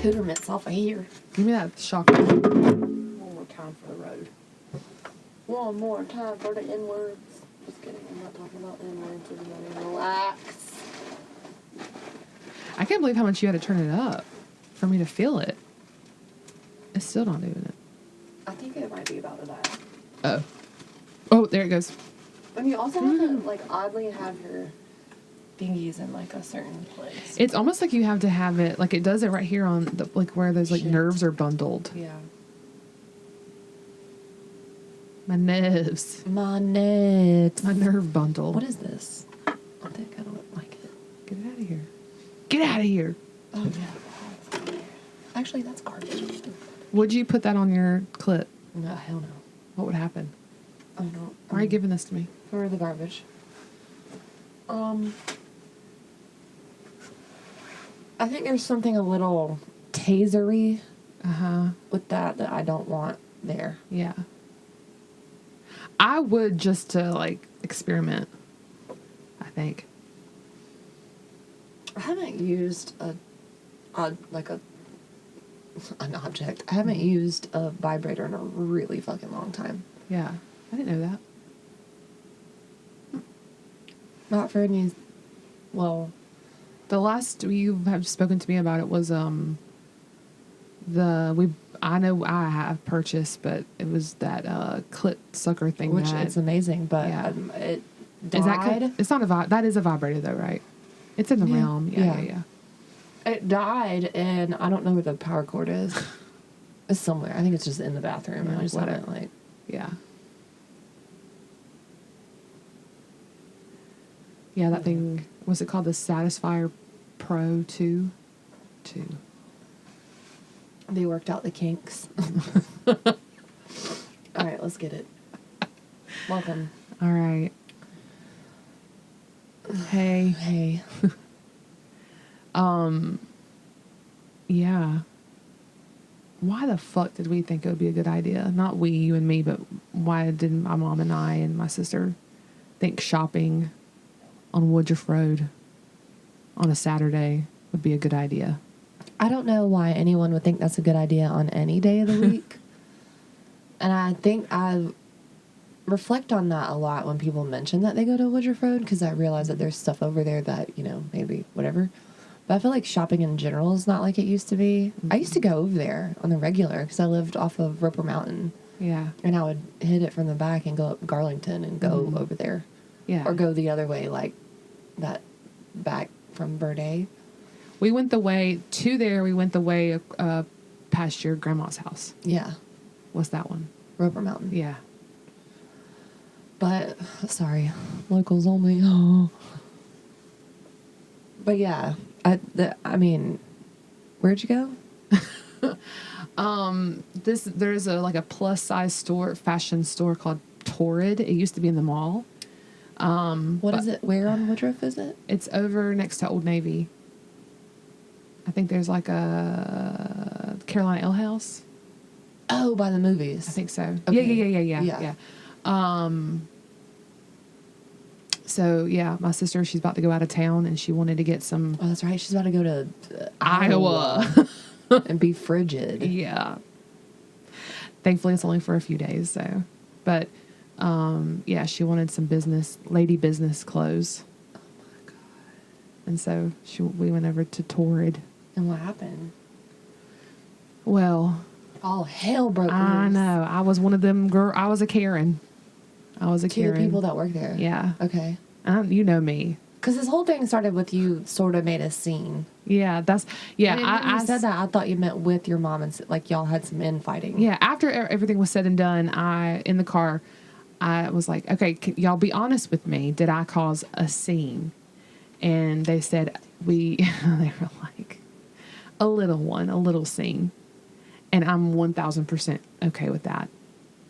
accoutrements off of here. Give me that shotgun. One more time for the road. One more time for the N-words. Just kidding, I'm not talking about N-words. Everybody relax. I can't believe how much you had to turn it up for me to feel it. It's still not doing it. I think it might be about to die. Oh. Oh, there it goes. And you also have to, like, oddly have your thingies in, like, a certain place. It's almost like you have to have it, like it does it right here on, the, like, where those, like, Shit. nerves are bundled. Yeah. My nerves. My nuts. My nerve bundle. What is this? I think I don't like it. Get it out of here. Get out of here. Oh, yeah. Actually, that's garbage. Would you put that on your clit? No, hell no. What would happen? I don't. Why are you giving this to me? For the garbage. I think there's something a little tasery with that I don't want there. Yeah. I would just to, like, experiment, I think. I haven't used an object. I haven't used a vibrator in a really fucking long time. Yeah. I didn't know that. Not for any. Well, The last you have spoken to me about it was I know I have purchased, but it was that clit sucker thing, which that, it's amazing, but yeah. It Is died. that it's not a that is a vibrator though, right? It's in the Yeah. realm. Yeah. It died, and I don't know where the power cord is. It's somewhere. I think it's just in the bathroom. Yeah, I just let haven't, it. like. Yeah. Yeah, that thing, was it called the Satisfier Pro 2? 2. They worked out the kinks. All right, let's get it. Welcome. All right. Hey. Hey. Yeah. Why the fuck did we think it would be a good idea? Not we, you and me, but why didn't my mom and I and my sister think shopping on Woodruff Road on a Saturday would be a good idea? I don't know why anyone would think that's a good idea on any day of the week. And I think I reflect on that a lot when people mention that they go to Woodruff Road, because I realize that there's stuff over there that, you know, maybe whatever. But I feel like shopping in general is not like it used to be. I used to go over there on the regular because I lived off of Roper Mountain. Yeah. And I would hit it from the back and go up Garlington and go over there. Yeah. Or go the other way, like that back from Verde. We went the way to there. We went the way past your grandma's house. Yeah. What's that one? Roper Mountain. Yeah. But, sorry, locals only. Oh. But yeah, I mean, where'd you go? There's a plus size store, fashion store called Torrid. It used to be in the mall. What is it? Where on Woodruff is it? It's over next to Old Navy. I think there's like a Carolina Ale House. Oh, by the movies. I think so. Okay. Yeah. So yeah, my sister, she's about to go out of town and she wanted to get some. Oh, that's right. She's about to go to Iowa. and be frigid. Yeah. Thankfully, it's only for a few days, so. But, yeah, she wanted some lady business clothes. Oh my god. And so we went over to Torrid. And what happened? Well, all hell broke loose. I know. I was one of them I was a Karen. To the people that work there. Yeah. Okay. You know me. Because this whole thing started with you sort of made a scene. Yeah, when you said that, I thought you meant with your mom and like y'all had some infighting. Yeah, after everything was said and done, in the car, I was like, okay, can y'all be honest with me? Did I cause a scene? And they said, they were like, a little scene. And I'm 1000% okay with that.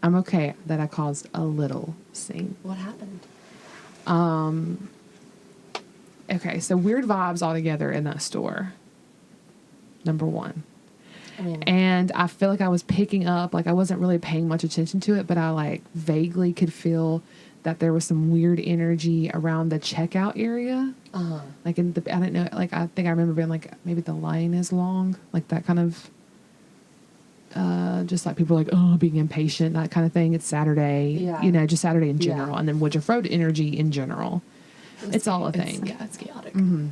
I'm okay that I caused a little scene. What happened? Okay, so weird vibes altogether in that store. Number one. And I feel like I was picking up, like I wasn't really paying much attention to it, but I like vaguely could feel that there was some weird energy around the checkout area. Uh-huh. Like I don't know, like I think I remember being like, maybe the line is long, like that kind of, just like people are like, oh, being impatient, that kind of thing. It's Saturday, just Saturday in general. And then Woodruff Road energy in general. It's all a thing. Yeah, it's chaotic. Mm-hmm.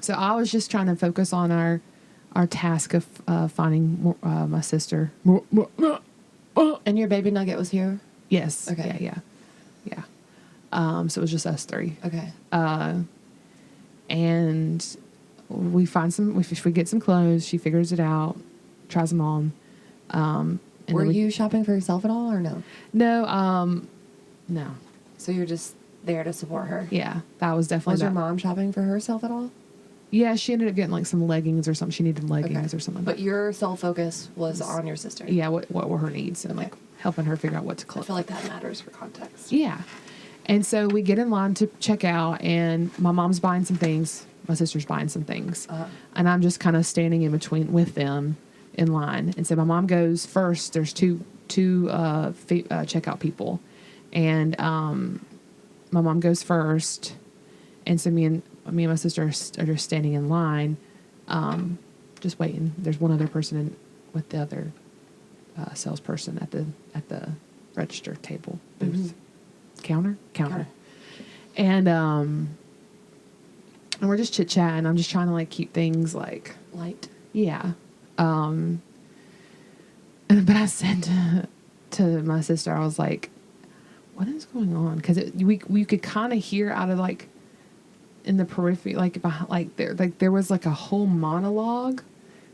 So I was just trying to focus on our task of finding my sister. And your baby nugget was here? Yes. Okay. Yeah. So it was just us three. Okay. And we find we get some clothes. She figures it out, tries them on. And were you shopping for yourself at all or no? No. No. So you're just there to support her? Yeah. That was definitely. Was your mom shopping for herself at all? Yeah, she ended up getting like some leggings or something. She needed leggings or something. But your sole focus was on your sister. Yeah, what were her needs and like helping her figure out what to clothe. I feel like that matters for context. Yeah. And so we get in line to check out, and my mom's buying some things. My sister's buying some things. And I'm just kind of standing in between with them in line. And so my mom goes first. There's two checkout people. And my mom goes first. And so me and my sister are just standing in line, just waiting. There's one other person with the other salesperson at the register table booth. Mm-hmm. Counter. And we're just chit chatting. I'm just trying to like keep things like light. Yeah. But I said to my sister, I was like, what is going on? Because we could kind of hear out of like in the periphery, like behind, there was like a whole monologue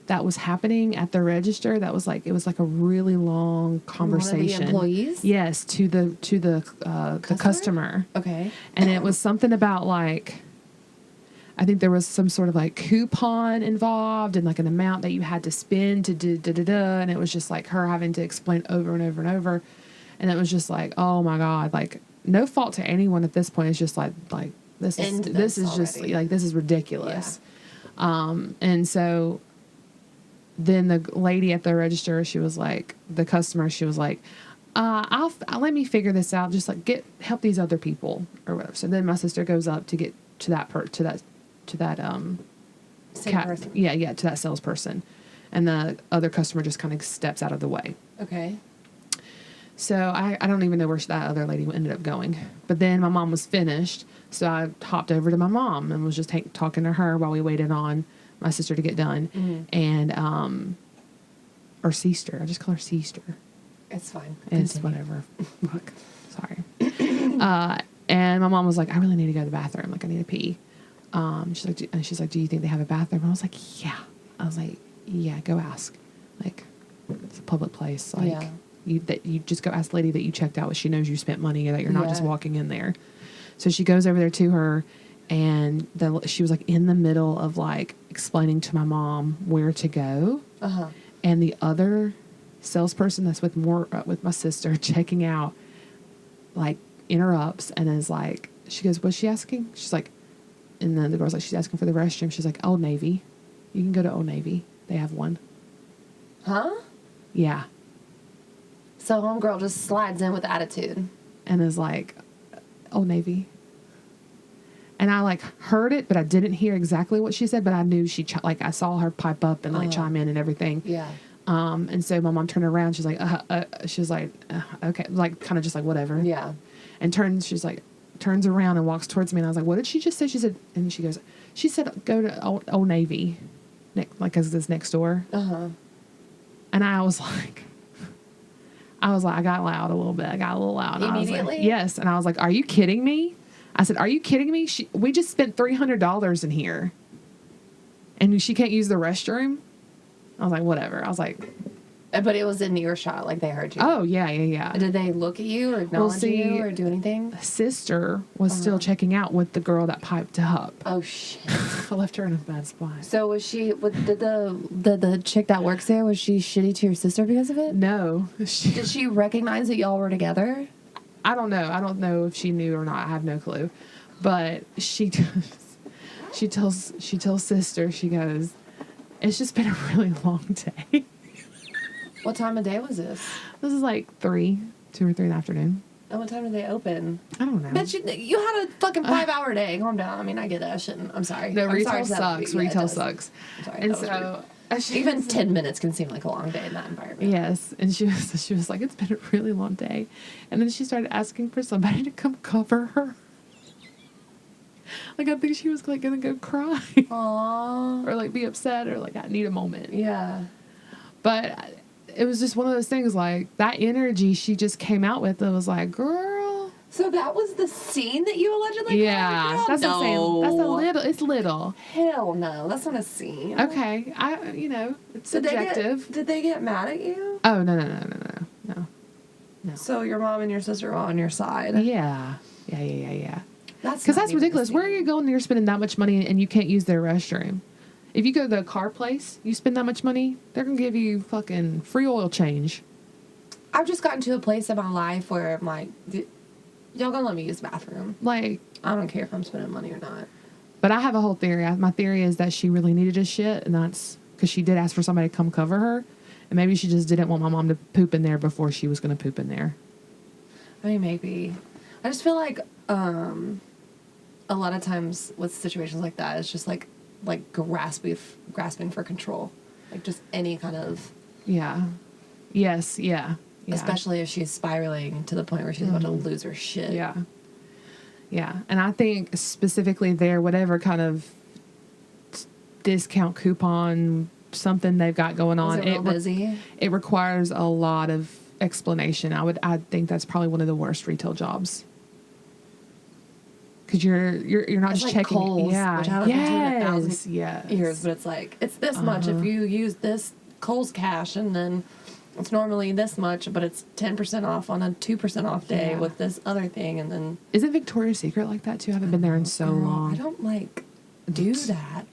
that was happening at the register. That was like, it was like a really long conversation. One of the employees? Yes, to the customer. Okay. And it was something about like, I think there was some sort of like coupon involved and like an amount that you had to spend to da-da-da-da. And it was just like her having to explain over and over and over. And it was just like, oh my God, like no fault to anyone at this point. It's just like this is just like, this is ridiculous. Yeah. And so then the lady at the register, she was like, the customer, she was like, I'll let me figure this out. Just like help these other people or whatever. So then my sister goes up to get to that to that salesperson, and the other customer just kind of steps out of the way. Okay. So I don't even know where that other lady ended up going. But then my mom was finished, so I hopped over to my mom and was just talking to her while we waited on my sister to get done. Mm-hmm. And or sister, I just call her sister. It's fine. It's whatever. Look, sorry. And my mom was like, I really need to go to the bathroom. Like, I need to pee. She's like, do you think they have a bathroom? I was like, yeah. I was like, yeah, go ask. Like, it's a public place. Like, you just go ask the lady that you checked out with. She knows you spent money, that you're not just walking in there. So she goes over there to her, and she was like in the middle of like explaining to my mom where to go. Uh-huh. And the other salesperson that's with my sister checking out, like, interrupts and is like, she goes, what's she asking? She's like, and then the girl's like, she's asking for the restroom. She's like, Old Navy. You can go to Old Navy. They have one. Huh? Yeah. So homegirl just slides in with attitude. And is like, Old Navy. And I like heard it, but I didn't hear exactly what she said, but I knew I saw her pipe up and like chime in and everything. Yeah. And so my mom turned around. She's like, okay. Like, kind of just like, whatever. Yeah. And turns around and walks towards me. And I was like, what did she just say? She said, and she said, go to Old Navy. Like, as this next door. Uh-huh. And I was like, I got loud a little bit. I got a little loud. Immediately? I was like, yes. And I was like, are you kidding me? I said, are you kidding me? We just spent $300 in here. And she can't use the restroom? I was like, whatever. I was like... But it was in earshot, like they heard you. Oh, yeah. Did they look at you or acknowledge you or do anything? Sister was still checking out with the girl that piped up. Oh, shit. I left her in a bad spot. So was she... Did the chick that works there, was she shitty to your sister because of it? No. Did she recognize that y'all were together? I don't know. I don't know if she knew or not. I have no clue. But she tells sister, she goes, it's just been a really long day. What time of day was this? This is like 2 or 3 in the afternoon. And what time do they open? I don't know. But you had a fucking 5-hour day. Calm down. I mean, I get it. I shouldn't. I'm sorry. No, I'm retail sorry sucks. Retail sucks. I'm sorry. And that was so rude. Even 10 minutes can seem like a long day in that environment. yes, and she was like, it's been a really long day, and then she started asking for somebody to come cover her. Like I think she was like gonna go cry. Aww. Or like be upset or like I need a moment. Yeah. But it was just one of those things, like that energy she just came out with. It was like, girl. So that was the scene that you allegedly Yeah, called? that's No. what I'm saying. That's a little. It's little. Hell no, that's not a scene. Okay, it's subjective. Did they get mad at you? Oh no. So your mom and your sister are on your side. Yeah. That's Because not that's even ridiculous. a Where are scene. you going? You're spending that much money and you can't use their restroom. If you go to the car place, you spend that much money, they're gonna give you fucking free oil change. I've just gotten to a place in my life where I'm like, y'all gonna let me use the bathroom? Like, I don't care if I'm spending money or not. but I have a whole theory. My theory is that she really needed a shit, and that's because she did ask for somebody to come cover her, and maybe she just didn't want my mom to poop in there before she was gonna poop in there. I mean, maybe. I just feel like a lot of times with situations like that, it's just like grasping for control, like just any kind of. Yeah. Yes. Yeah. Especially if she's spiraling to the point where she's about to lose her shit. Yeah. Yeah. And I think specifically there, whatever kind of discount coupon, something they've got going on, Was it real busy? It requires a lot of explanation. I think that's probably one of the worst retail jobs. Because you're not It's just like checking. Kohl's, Yeah. which I haven't been to in 1,000 Yes. years, but it's like, it's this much if you use this Kohl's cash, and then it's normally this much, but it's 10% off on a 2% off day with this other thing, and then... Isn't Victoria's Secret like that too? I haven't been there in so long. I don't, do that.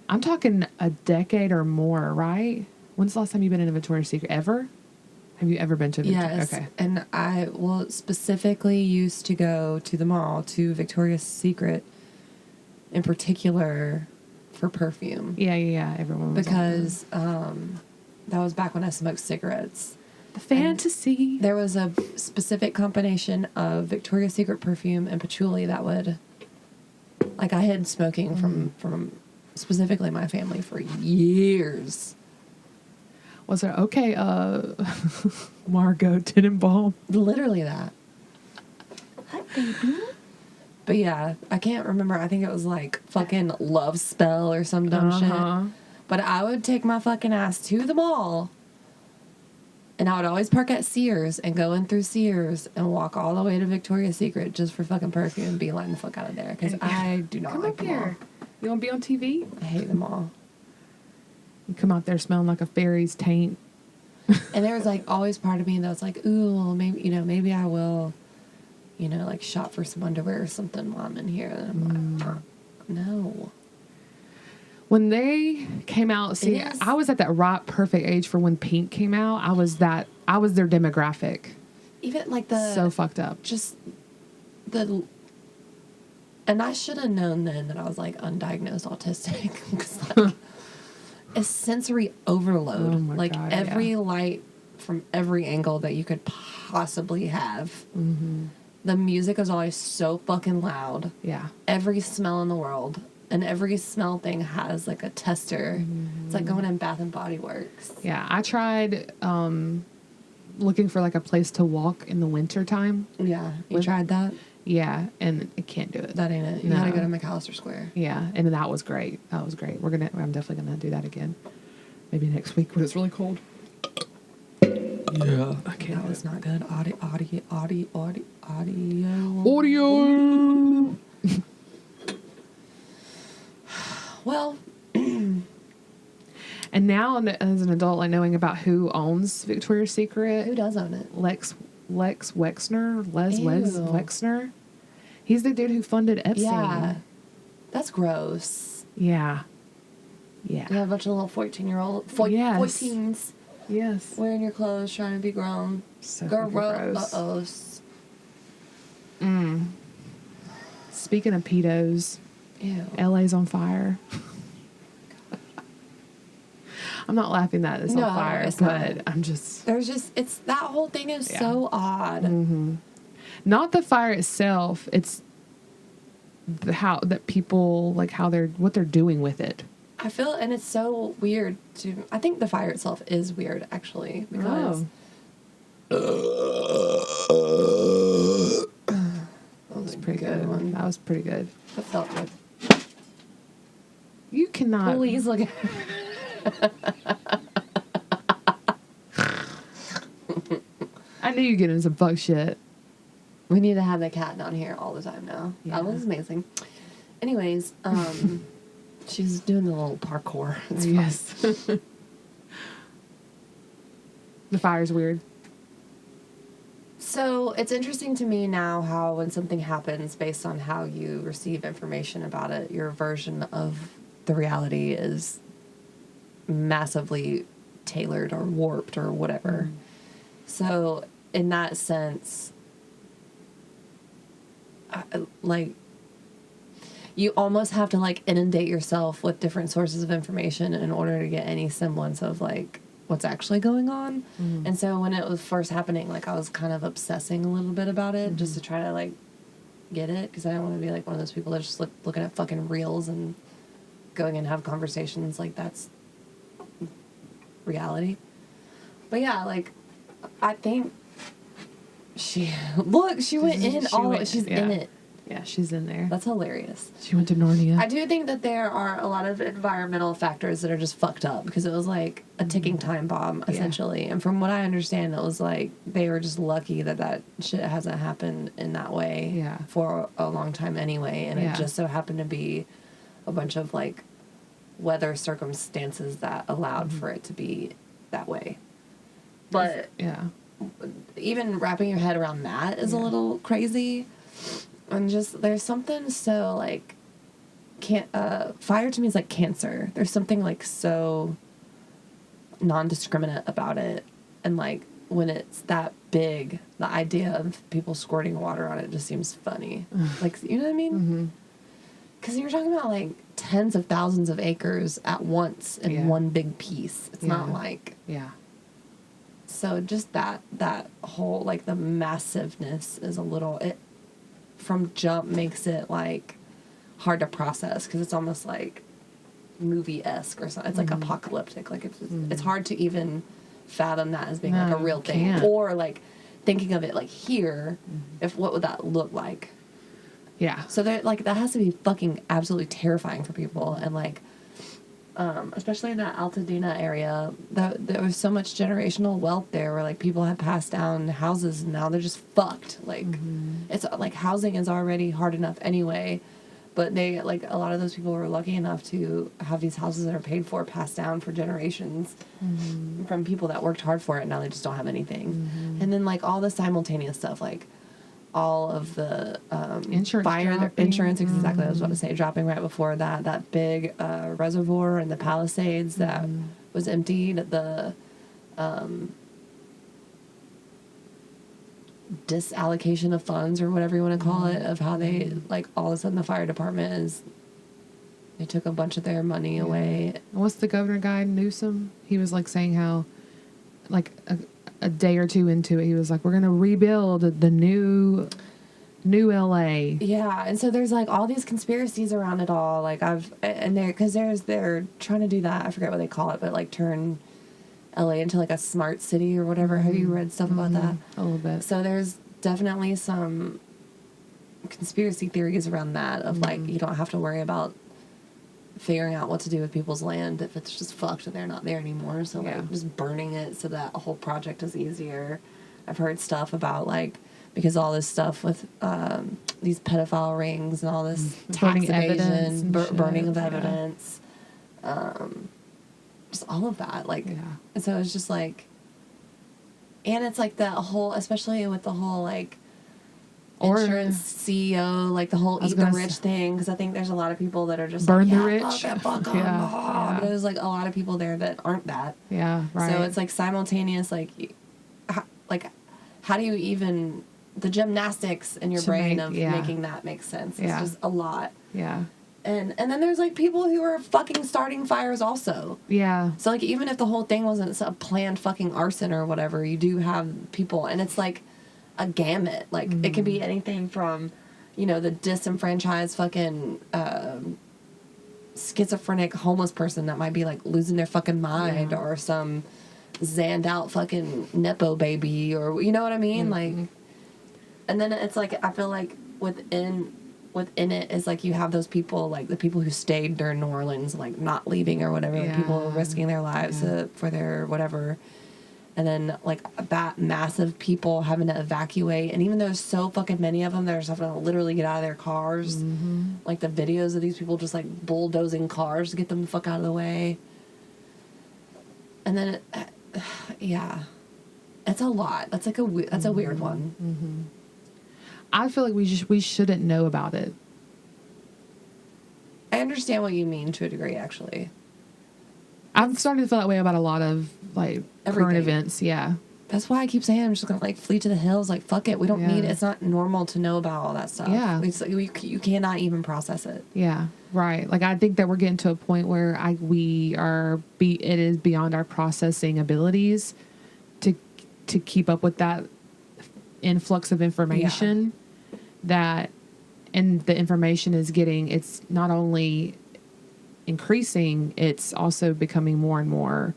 I'm talking a decade or more, right? When's the last time you've been in a Victoria's Secret? Ever? Have you ever been to a Victoria's? Yes, Okay. and I specifically used to go to the mall, to Victoria's Secret, in particular, for perfume. Yeah. Everyone was Because that was back when I smoked cigarettes. the fantasy. There was a specific combination of Victoria's Secret perfume and patchouli that would... Like, I hid smoking from specifically my family for years. Was there Margot Tenenbaum? Literally that. Hi, baby. But yeah, I can't remember. I think it was like fucking Love Spell or some dumb shit. But I would take my fucking ass to the mall, and I would always park at Sears and go in through Sears and walk all the way to Victoria's Secret just for fucking perfume and beeline the fuck out of there, because I do not Come like up the here. mall. You want to be on TV? I hate the mall. You come out there smelling like a fairy's taint. And there was like always part of me that was like, ooh, well, maybe I will, like shop for some underwear or something while I'm in here. And I'm like, no. When they came out, see, It is- I was at that right perfect age for when Pink came out. I was their demographic. Even like So fucked up. And I should have known then that I was like undiagnosed autistic, because like it's sensory overload. Oh my like God, every light from every angle that you could possibly have. Mm-hmm. The music is always so fucking loud. Yeah. Every smell in the world, and every smell thing has like a tester. Mm-hmm. It's like going in Bath and Body Works. Yeah. I tried looking for like a place to walk in the winter time. Yeah, you With- tried that? Yeah, and I can't do it. That ain't it. You No. gotta go to McAllister Square. Yeah, and that was great. I'm definitely gonna do that again. Maybe next week when it's really cold. Yeah, I can't. That was not good. Audio. Audio. Well, And now, as an adult, like knowing about who owns Victoria's Secret, who does own it? Lex Wexner, Ew. Wexner. He's the dude who funded Epstein. Yeah. That's gross. Yeah. You have a bunch of little 14-year-old... Yes. 14s Yes. wearing your clothes, trying to be grown. So fucking gross. Uh-ohs. Speaking of pedos, Ew. LA's on fire. I'm not laughing that it's on fire, it's but not. I'm just... There's just... It's... That whole thing is so odd. Mm-hmm. Not the fire itself. It's how that people like what they're doing with it. I feel, and it's so weird to. I think the fire itself is weird, actually, because. That was pretty good. One. That was pretty good. That felt good. You cannot. Please look at. I knew you'd get into some fuck shit. We need to have the cat down here all the time now. Yeah. That was amazing. Anyways, she's doing the little parkour. It's fun. Yes. The fire's weird. So it's interesting to me now how when something happens based on how you receive information about it, your version of the reality is massively tailored or warped or whatever. Mm. So in that sense, like, you almost have to like inundate yourself with different sources of information in order to get any semblance of like what's actually going on. Mm. And so when it was first happening, like I was kind of obsessing a little bit about it just to try to like get it, because I don't want to be like one of those people that just looking at fucking reels and going and have conversations like that's reality. But yeah, like I think she went in all. She's in it. Yeah, she's in there. That's hilarious. She went to Narnia. I do think that there are a lot of environmental factors that are just fucked up, because it was like a ticking time bomb, essentially. Yeah. And from what I understand, it was like they were just lucky that shit hasn't happened in that way for a long time anyway. And it just so happened to be a bunch of like weather circumstances that allowed for it to be that way. But even wrapping your head around that is a little crazy. And just, there's something so, like, fire to me is like cancer. There's something, like, so non-discriminate about it. And, like, when it's that big, the idea of people squirting water on it just seems funny. Like, you know what I mean? Because you're talking about, like, tens of thousands of acres at once in one big piece. It's not like... Yeah. So just that whole, like, the massiveness is a little... It from jump makes it like hard to process, because it's almost like movie-esque or something. It's like apocalyptic. Like it's hard to even fathom that as being like a real thing, or like thinking of it like here. If what would that look like? Yeah. So there, like, that has to be fucking absolutely terrifying for people, and like especially in that Altadena area, there was so much generational wealth there where like people had passed down houses and now they're just fucked. Like it's like housing is already hard enough anyway, but they, like, a lot of those people were lucky enough to have these houses that are paid for, passed down for generations from people that worked hard for it, and now they just don't have anything. And then like all the simultaneous stuff, like all of the insurance, exactly what I was about to say, dropping right before that big reservoir in the Palisades that was emptied, the disallocation of funds, or whatever you want to call it, of how they, like, all of a sudden the fire department they took a bunch of their money away. What's the governor guy, Newsom? He was like saying how, like, a day or two into it, he was like, we're going to rebuild the new LA. Yeah. And so there's like all these conspiracies around it all. Like they're trying to do that. I forget what they call it, but like turn LA into like a smart city or whatever. Have you read stuff about that? A little bit. So there's definitely some conspiracy theories around that of like, you don't have to worry about figuring out what to do with people's land if it's just fucked and they're not there anymore. So like just burning it so that a whole project is easier. I've heard stuff about like, because all this stuff with these pedophile rings and all this tax evasion, burning of evidence, just all of that. Like, and so it's just like, and it's like that whole, especially with the whole like insurance CEO, like the whole eat the rich thing, because I think there's a lot of people that are just burn like, the rich, fuck but there's like a lot of people there that aren't that. Yeah, right. So it's like simultaneous, like how do you even, the gymnastics in your brain of making that make sense? It's just a lot. Yeah. And then there's like people who are fucking starting fires also. Yeah. So like even if the whole thing wasn't a planned fucking arson or whatever, you do have people, and it's like, a gamut. Like, it could be anything from, you know, the disenfranchised fucking schizophrenic homeless person that might be, like, losing their fucking mind, or some zanned out fucking Nepo baby, or, you know what I mean? Like, and then it's like, I feel like within it is, like, you have those people, like, the people who stayed during New Orleans, like, not leaving or whatever, like, people risking their lives for their whatever. And then, like, that massive people having to evacuate. And even though there's so fucking many of them, they're just having to literally get out of their cars. Like, the videos of these people just, like, bulldozing cars to get them the fuck out of the way. And then, it's a lot. That's, like, that's a weird one. I feel like we shouldn't know about it. I understand what you mean to a degree, actually. I'm starting to feel that way about a lot of, like, current events. Yeah. That's why I keep saying I'm just going to, like, flee to the hills. Like, fuck it. We don't need it. It's not normal to know about all that stuff. Yeah. It's like, you cannot even process it. Yeah. Right. Like, I think that we're getting to a point where it is beyond our processing abilities to keep up with that influx of information and the information is it's not only increasing, it's also becoming more and more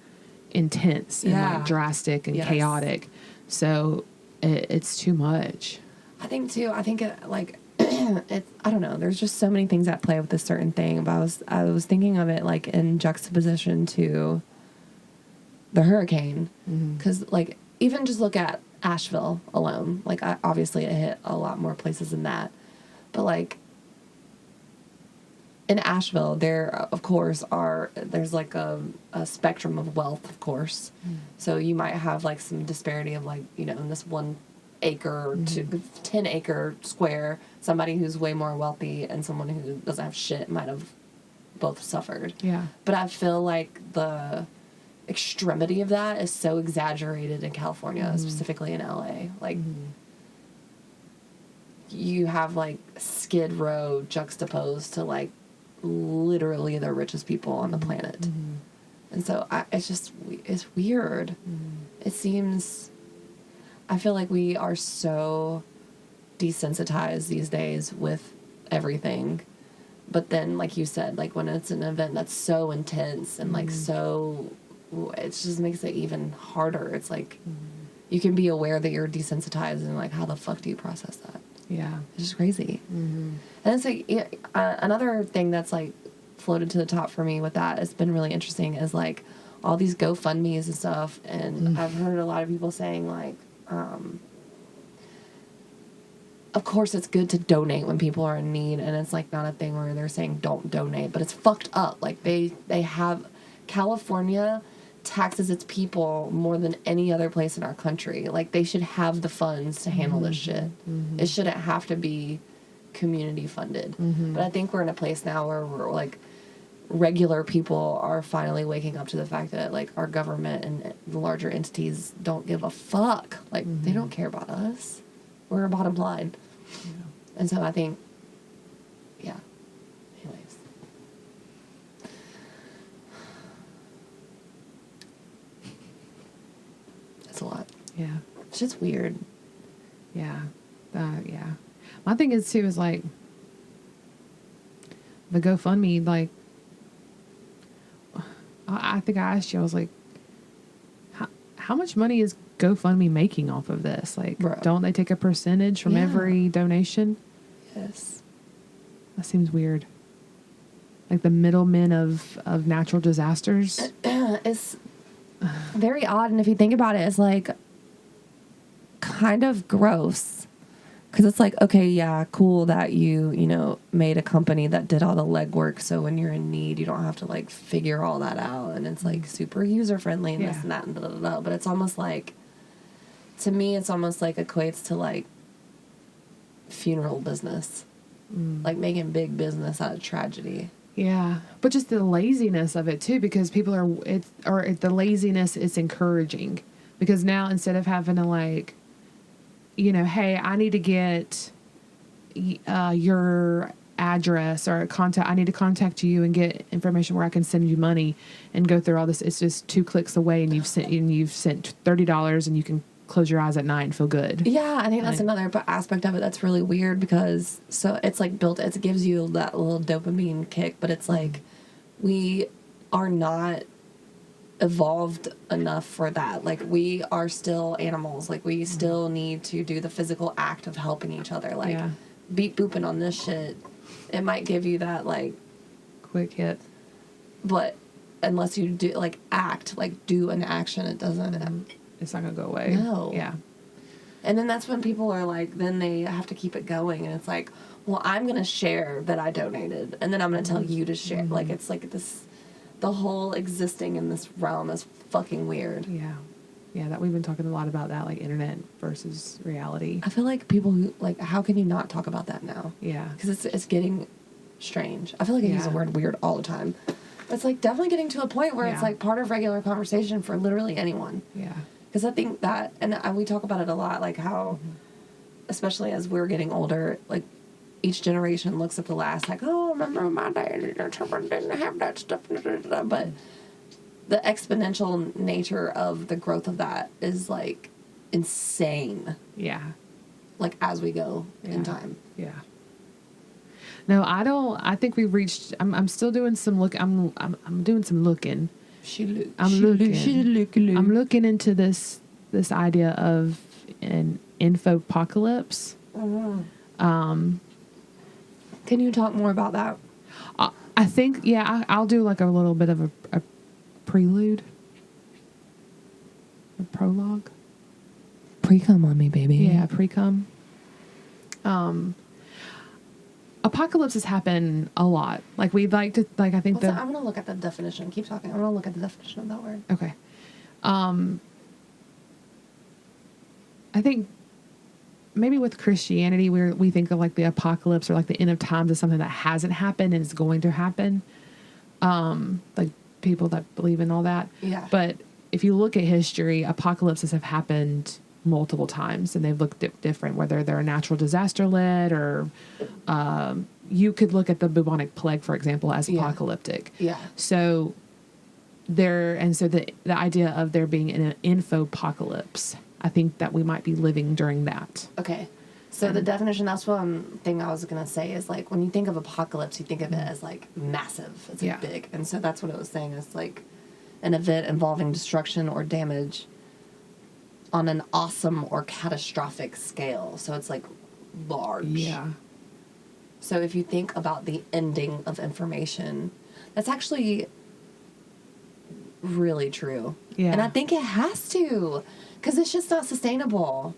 intense and like drastic and chaotic. So it's too much. I think too. I think like I don't know. There's just so many things at play with this certain thing. But I was thinking of it like in juxtaposition to the hurricane, because like even just look at Asheville alone. Like obviously it hit a lot more places than that, but like. In Asheville, there, of course, there's like a spectrum of wealth, of course. So you might have like some disparity of like, you know, in this 1 acre to 10 acre square, somebody who's way more wealthy and someone who doesn't have shit might have both suffered. Yeah. But I feel like the extremity of that is so exaggerated in California, specifically in LA. Like, you have like Skid Row juxtaposed to like literally the richest people on the planet. And so it's weird. It seems, I feel like we are so desensitized these days with everything. But then, like you said, like when it's an event that's so intense and like so, it just makes it even harder. It's like you can be aware that you're desensitized and like how the fuck do you process that? Yeah. It's just crazy. And it's like, another thing that's like floated to the top for me with that, it's been really interesting, is like all these GoFundMes and stuff. And I've heard a lot of people saying like, of course it's good to donate when people are in need. And it's like not a thing where they're saying don't donate, but it's fucked up. Like they have, California taxes its people more than any other place in our country. Like they should have the funds to handle this shit. It shouldn't have to be community funded. But I think we're in a place now where we're like, regular people are finally waking up to the fact that like our government and the larger entities don't give a fuck. Like they don't care about us. We're a bottom line. And so I think, anyways. It's a lot. Yeah. It's just weird. Yeah. Yeah. My thing is too, is like the GoFundMe, like, I think I asked you, I was like, how much money is GoFundMe making off of this? Like, don't they take a percentage from every donation? Yes. That seems weird. Like the middlemen of natural disasters. It's very odd. And if you think about it, it's like kind of gross. Because it's like, okay, yeah, cool that you know, made a company that did all the legwork. So when you're in need, you don't have to like figure all that out. And it's like super user friendly and this and that and da da da. But it's almost like, to me, it's almost like equates to like funeral business. Like making big business out of tragedy. Yeah. But just the laziness of it too, because people the laziness is encouraging. Because now instead of having to like, you know, hey, I need to get your address or I need to contact you and get information where I can send you money and go through all this. It's just 2 clicks away and you've sent $30 and you can close your eyes at night and feel good. Yeah, I think that's another aspect of it that's really weird because so it's like built, it gives you that little dopamine kick, but it's like we are not evolved enough for that. Like we are still animals. Like we still need to do the physical act of helping each other. Like beep booping on this shit, it might give you that like quick hit, but unless you do like act, like do an action, it doesn't. It's not gonna go away. No. Yeah. And then that's when people are like, then they have to keep it going, and it's like, well, I'm gonna share that I donated, and then I'm gonna tell you to share. Like it's like this, the whole existing in this realm is fucking weird. Yeah. Yeah, that we've been talking a lot about that, like internet versus reality. I feel like people who like, how can you not talk about that now? Yeah. Because it's getting strange. I feel like I use the word weird all the time. It's like definitely getting to a point where it's like part of regular conversation for literally anyone. Yeah. Because I think that, and we talk about it a lot, like how, especially as we're getting older, like each generation looks at the last, like, oh, remember my dad didn't have that stuff, but the exponential nature of the growth of that is like insane. Yeah. Like as we go in time. Yeah. No, I think we've reached, I'm still doing some I'm doing some looking. I'm looking into this idea of an infopocalypse. Can you talk more about that? I think, I'll do like a little bit of a prelude, a prologue. Pre-cum on me, baby. Yeah, pre-cum. Apocalypses happen a lot. Like we'd like to, like I think I'm gonna look at the definition. Keep talking. I'm gonna look at the definition of that word. Okay. I think maybe with Christianity, we think of like the apocalypse or like the end of times as something that hasn't happened and is going to happen. Like people that believe in all that. Yeah. But if you look at history, apocalypses have happened multiple times and they've looked different, whether they're natural disaster led or you could look at the bubonic plague, for example, as apocalyptic. Yeah. So the idea of there being an infopocalypse, I think that we might be living during that. Okay. So the definition, that's one thing I was going to say is like when you think of apocalypse, you think of it as like massive. It's like big. And so that's what it was saying. It's like an event involving destruction or damage on an awesome or catastrophic scale. So it's like large. Yeah. So if you think about the ending of information, that's actually really true. Yeah. And I think it has to, because it's just not sustainable.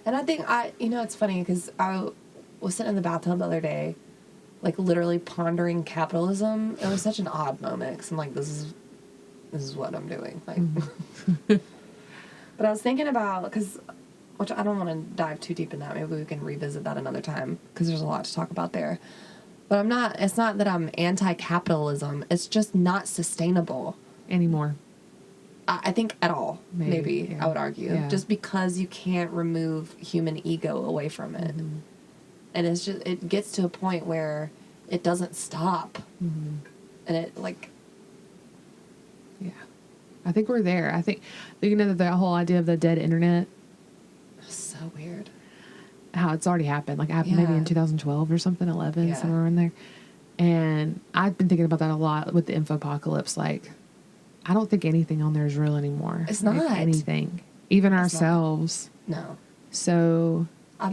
And I think it's funny because I was sitting in the bathtub the other day, like literally pondering capitalism. It was such an odd moment because I'm like, this is what I'm doing. Like, but I was thinking about, which I don't want to dive too deep in that. Maybe we can revisit that another time because there's a lot to talk about there. But it's not that I'm anti-capitalism. It's just not sustainable. Anymore. I think at all, maybe I would argue. Yeah. Just because you can't remove human ego away from it. Mm-hmm. And it's just, it gets to a point where it doesn't stop. Mm-hmm. And it like... Yeah. I think we're there. I think, the whole idea of the dead internet. So weird. How it's already happened. Like, it happened maybe in 2012 or something, 11, somewhere in there. And I've been thinking about that a lot with the infopocalypse. Like, I don't think anything on there is real anymore. It's not. Like anything. Even ourselves. No. So,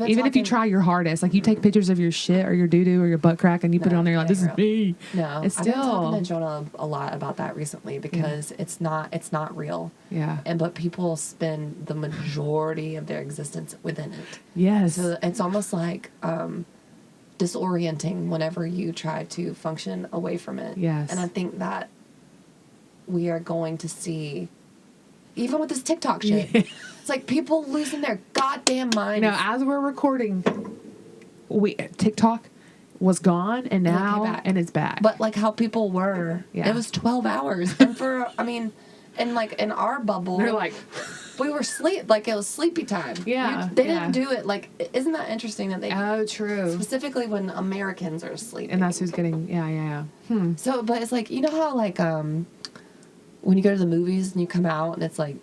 even if you try your hardest, like you take pictures of your shit or your doo-doo or your butt crack and you put it on there, you're like, this is me. No. It's still. I've been talking to Jonah a lot about that recently because it's not real. Yeah. But people spend the majority of their existence within it. Yes. So it's almost like disorienting whenever you try to function away from it. Yes. And I think that we are going to see, even with this TikTok shit, it's like people losing their goddamn minds. As we're recording, TikTok was gone and now and it's back. But like how people were, it was 12 hours. And and like in our bubble, they're like, we were like it was sleepy time. Yeah. They didn't do it like, isn't that interesting that they... Oh, true. Specifically when Americans are sleeping. And that's who's getting, yeah. So, but it's like, you know how like, when you go to the movies and you come out and it's like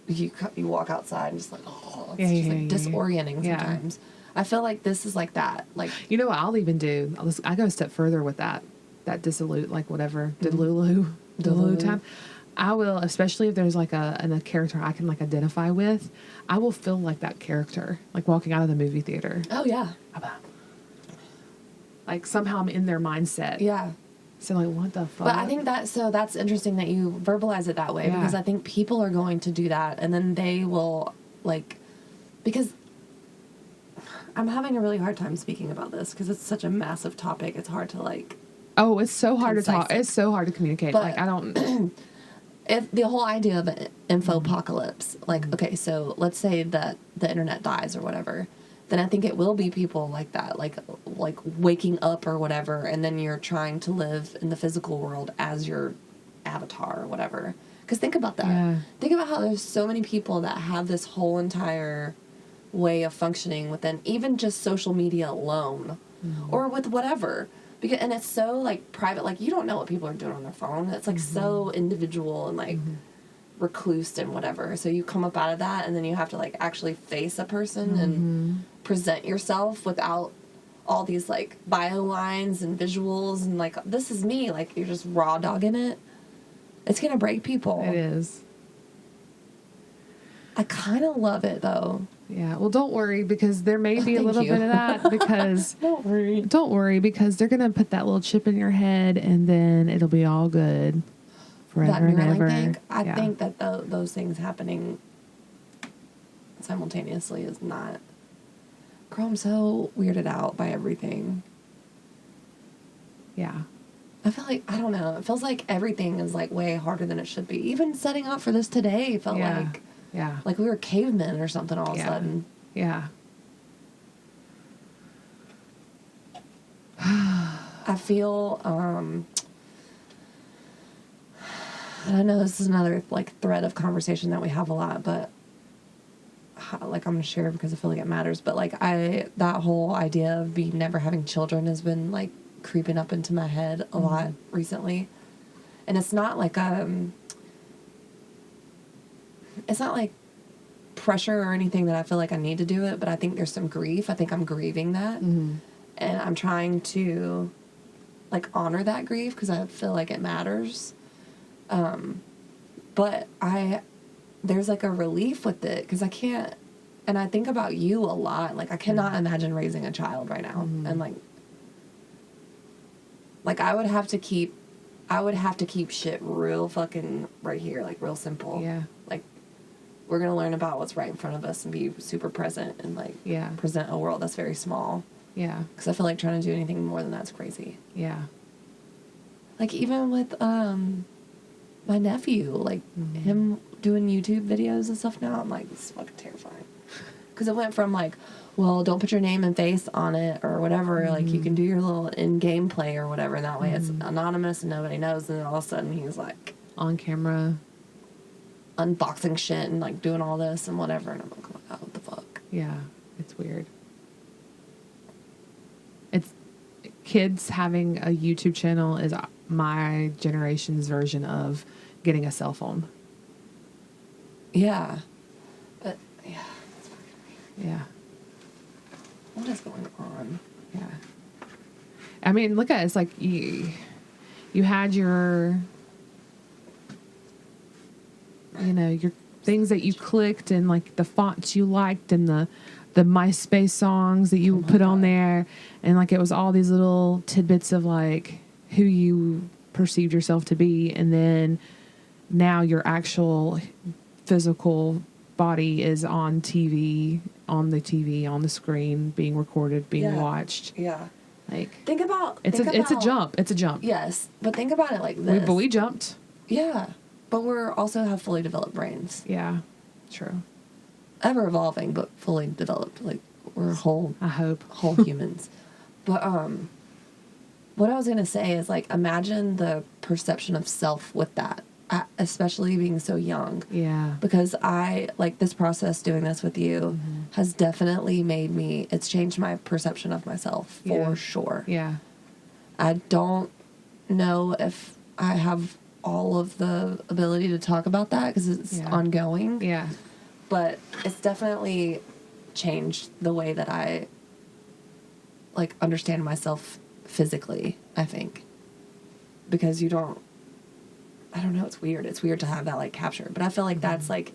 you walk outside and just like, oh, it's Yeah, just yeah, like yeah, disorienting yeah. sometimes. I feel like this is like that. Like, You know what I'll even do? I go a step further with that dissolute, like whatever, Delulu. Delulu time. I will, especially if there's like a character I can like identify with, I will feel like that character, like walking out of the movie theater. oh yeah, Like somehow I'm in their mindset. yeah. So like, what the fuck? But I think that's interesting that you verbalize it that way, Yeah. because I think people are going to do that, and then they will, like, because I'm having a really hard time speaking about this because it's such a massive topic. It's hard to, like, oh, it's so hard to talk. concise. It's so hard to communicate. But- like I don't. if the whole idea of an infopocalypse, like, okay, so let's say that the internet dies or whatever, then I think it will be people like that, like waking up or whatever, and then you're trying to live in the physical world as your avatar or whatever. Because think about that. Yeah. Think about how there's so many people that have this whole entire way of functioning within even just social media alone, or with whatever. Because, and it's so, like, private. Like, you don't know what people are doing on their phone. It's, like, so individual and, like, reclused and whatever. So you come up out of that, and then you have to, like, actually face a person and present yourself without all these, like, bio lines and visuals and, like, this is me. Like, you're just raw dogging it. It's gonna break people. It is. I kind of love it, though. Yeah. Well, don't worry, because there may be a Thank little you. bit of that, because Don't worry. don't worry, because they're gonna put that little chip in your head, and then it'll be all good forever That and Neuralink ever. thing, I Yeah. think that those things happening simultaneously is not. Girl, I'm so weirded out by everything. Yeah. I feel like, I don't know, it feels like everything is, like, way harder than it should be. Even setting up for this today felt Yeah. Yeah. like we were cavemen or something all of a Yeah. sudden. Yeah. I feel, and I know this is another, like, thread of conversation that we have a lot, but, like, I'm going to share because I feel like it matters, but, like, that whole idea of me never having children has been, like, creeping up into my head a lot recently. And it's not like, it's not like pressure or anything that I feel like I need to do it, but I think there's some grief. I think I'm grieving that. And I'm trying to, like, honor that grief because I feel like it matters. But there's, like, a relief with it because I can't, and I think about you a lot. Like, I cannot imagine raising a child right now. And, like, I would have to keep shit real fucking right here, like, real simple. Yeah. Like, we're going to learn about what's right in front of us and be super present and, like, Yeah. present a world that's very small. Yeah. Because I feel like trying to do anything more than that's crazy. Yeah. Like, even with my nephew, like, him doing YouTube videos and stuff now, I'm like, this is fucking terrifying. Because it went from, like, well, don't put your name and face on it or whatever. Like, you can do your little in-game play or whatever. And that way it's anonymous and nobody knows. And then all of a sudden he's, like, On camera. unboxing shit and, like, doing all this and whatever. And I'm like, oh, what the fuck? Yeah. It's weird. It's kids having a YouTube channel is my generation's version of getting a cell phone. Yeah. But, yeah. It's fucking weird. Yeah. What is going on? Yeah. I mean, look at it. It's like you had your, your things that you clicked and, like, the fonts you liked and the MySpace songs that you put on there. And, like, it was all these little tidbits of, like, who you perceived yourself to be. And then now your actual physical body is on TV, on the screen, being recorded, being watched. Yeah. Like, Think about... it's a jump. It's a jump. Yes. But think about it like this. But we jumped. Yeah. But we're also have fully developed brains. Yeah. True. Ever evolving, but fully developed. Like, we're whole I hope. humans. But what I was gonna say is, like, imagine the perception of self with that, especially being so young. Yeah. Because this process doing this with you has definitely it's changed my perception of myself for sure. Yeah. I don't know if I have all of the ability to talk about that because it's ongoing. Yeah. But it's definitely changed the way that I, like, understand myself physically, I think. Because I don't know, it's weird. It's weird to have that, like, captured. But I feel like that's, like,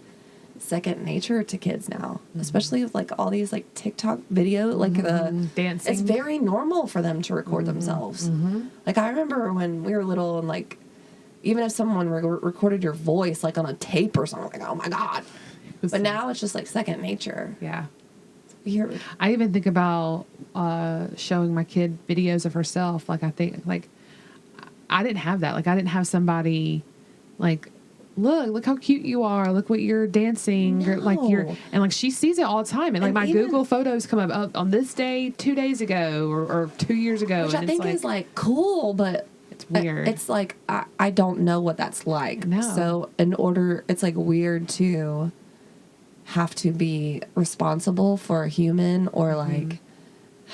second nature to kids now. Especially with, like, all these, like, TikTok video, like, the... Dancing. It's very normal for them to record themselves. Like, I remember when we were little and, like, even if someone recorded your voice, like, on a tape or something, like, oh, my God. But now it's just, like, second nature. Yeah. It's weird. I even think about showing my kid videos of herself. Like, I think, like, I didn't have that. Like, I didn't have somebody, like, look how cute you are. Look what you're dancing. No. Or, like, and, like, she sees it all the time. And, like, my Google photos come up on this day 2 days ago or 2 years ago. Which and I think is, like, cool, but... It's weird. It's like, I don't know what that's like. No. So, it's, like, weird to have to be responsible for a human or, like,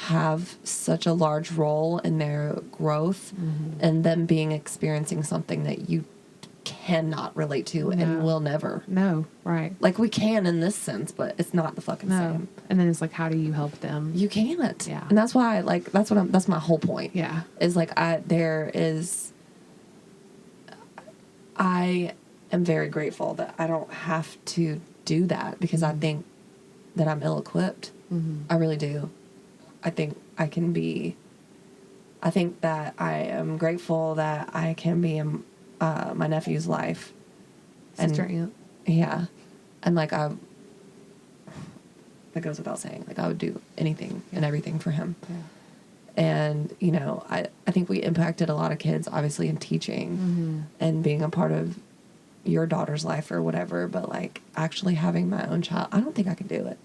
have such a large role in their growth and them experiencing something that you cannot relate to and will never. No, right. Like, we can in this sense, but it's not the fucking same. And then it's like, how do you help them? You can't. Yeah. And that's why, like, that's my whole point. Yeah. Is, like, I am very grateful that I don't have to do that because I think that I'm ill-equipped. I really do. I think I think that I am grateful that I can be in my nephew's life. Sister aunt. Yeah. And, like, that goes without saying. Like, I would do anything and everything for him. Yeah. And, you know, I think we impacted a lot of kids, obviously, in teaching and being a part of your daughter's life or whatever. But, like, actually having my own child, I don't think I could do it.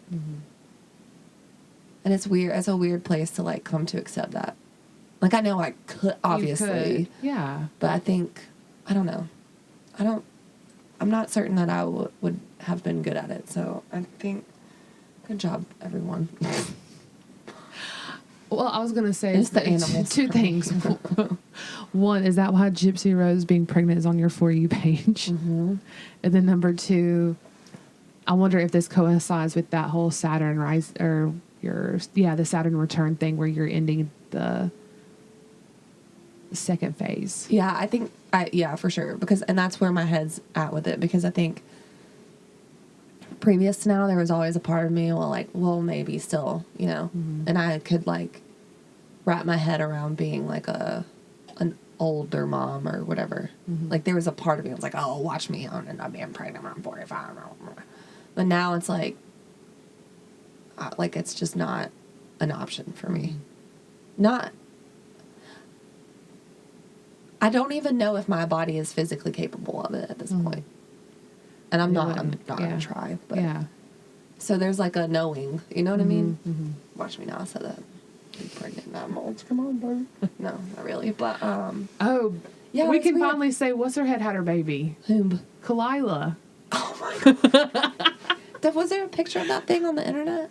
And it's weird. It's a weird place to, like, come to accept that. Like, I know I could, obviously. Yeah. But I think, I don't know. I'm not certain that I would have been good at it. So I think, good job, everyone. Well, I was going to say it's the animals. Two things. One, is that why Gypsy Rose being pregnant is on your For You page? And then number two, I wonder if this coincides with that whole Saturn rise or the Saturn return thing where you're ending the second phase. Yeah, I think, for sure. And that's where my head's at with it. Because I think previous to now, there was always a part of me, well, maybe still, you know. And I could, like, wrap my head around being, like, an older mom or whatever. Like, there was a part of me that was like, oh, watch me on and I'm being pregnant when I'm 45. But now it's like, it's just not an option for me. I don't even know if my body is physically capable of it at this point. And I'm not going to try. But yeah. So there's, like, a knowing, you know what I mean? Watch me now, I said that. I'm pregnant now, I'm old. Come on, bro. No, not really. But, yeah, we can finally say, what's her head had her baby? Whom? Khalyla. Oh, my God. Was there a picture of that thing on the internet?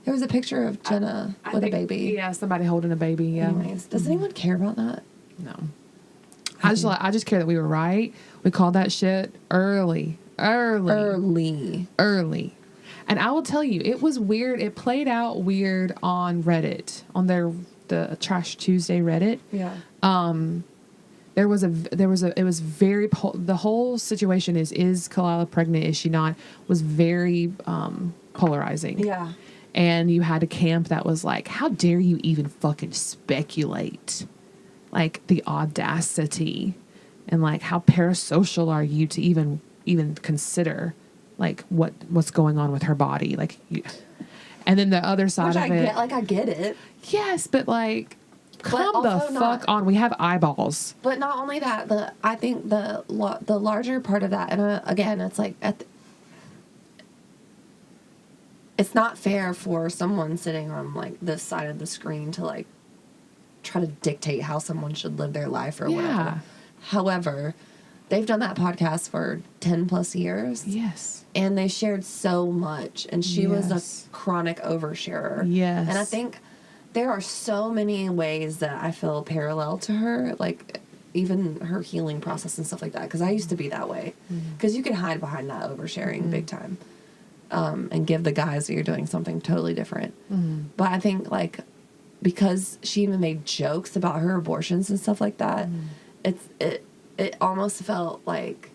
There was a picture of Jenna with a baby. Yeah, somebody holding a baby, yeah. Anyways, does anyone care about that? No. I just care that we were right. We called that shit early. And I will tell you, it was weird. It played out weird on Reddit, on the Trash Tuesday Reddit. Yeah. It was very, the whole situation is Khalyla pregnant, is she not, was very polarizing. Yeah. And you had a camp that was like, how dare you even fucking speculate? Like, the audacity, and, like, how parasocial are you to even consider, like, what's going on with her body? Like, and then the other side of it. I get it. Yes, but, like, come the fuck on. We have eyeballs. But not only that, I think the larger part of that, and again, it's like it's not fair for someone sitting on, like, this side of the screen to, like, try to dictate how someone should live their life or whatever. However, they've done that podcast for 10 plus years. Yes. And they shared so much. And she was a chronic oversharer. Yes. And I think there are so many ways that I feel parallel to her. Like, even her healing process and stuff like that. Because I used to be that way. Because you can hide behind that oversharing big time. And give the guys that you're doing something totally different. But I think, like, because she even made jokes about her abortions and stuff like that, it almost felt like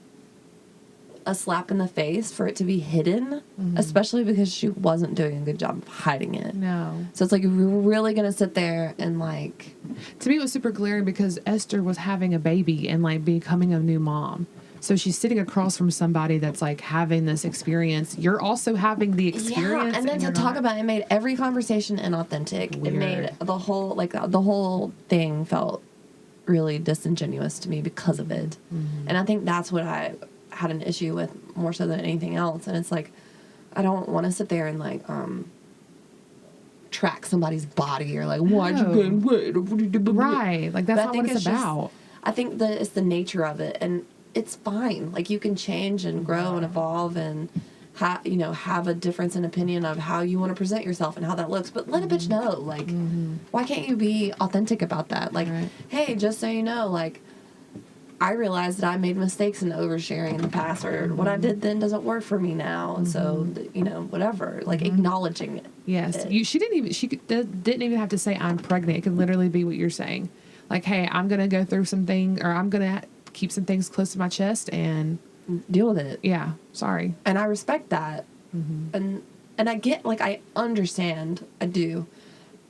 a slap in the face for it to be hidden, especially because she wasn't doing a good job of hiding it. No. So it's like, if we were really going to sit there and, like... To me, it was super glaring because Esther was having a baby and, like, becoming a new mom. So she's sitting across from somebody that's, like, having this experience. You're also having the experience. Yeah, and then to talk about it made every conversation inauthentic. Weird. It made the whole thing felt really disingenuous to me because of it. And I think that's what I had an issue with more so than anything else. And it's like, I don't want to sit there and, like, track somebody's body or, like, why'd you gain weight? Right. Like, that's not what it's about. I think that it's the nature of it, and it's fine. Like, you can change and grow and evolve and have a difference in opinion of how you want to present yourself and how that looks. But let a bitch know, like, why can't you be authentic about that? Like, hey, just so you know, like, I realized that I made mistakes in oversharing in the past, or what I did then doesn't work for me now. And so, whatever, like, acknowledging it. Yes. She didn't even have to say I'm pregnant. It could literally be what you're saying. Like, hey, I'm going to go through something, or I'm going to keep some things close to my chest and deal with it. Yeah. Sorry. And I respect that. And I get, like, I understand. I do.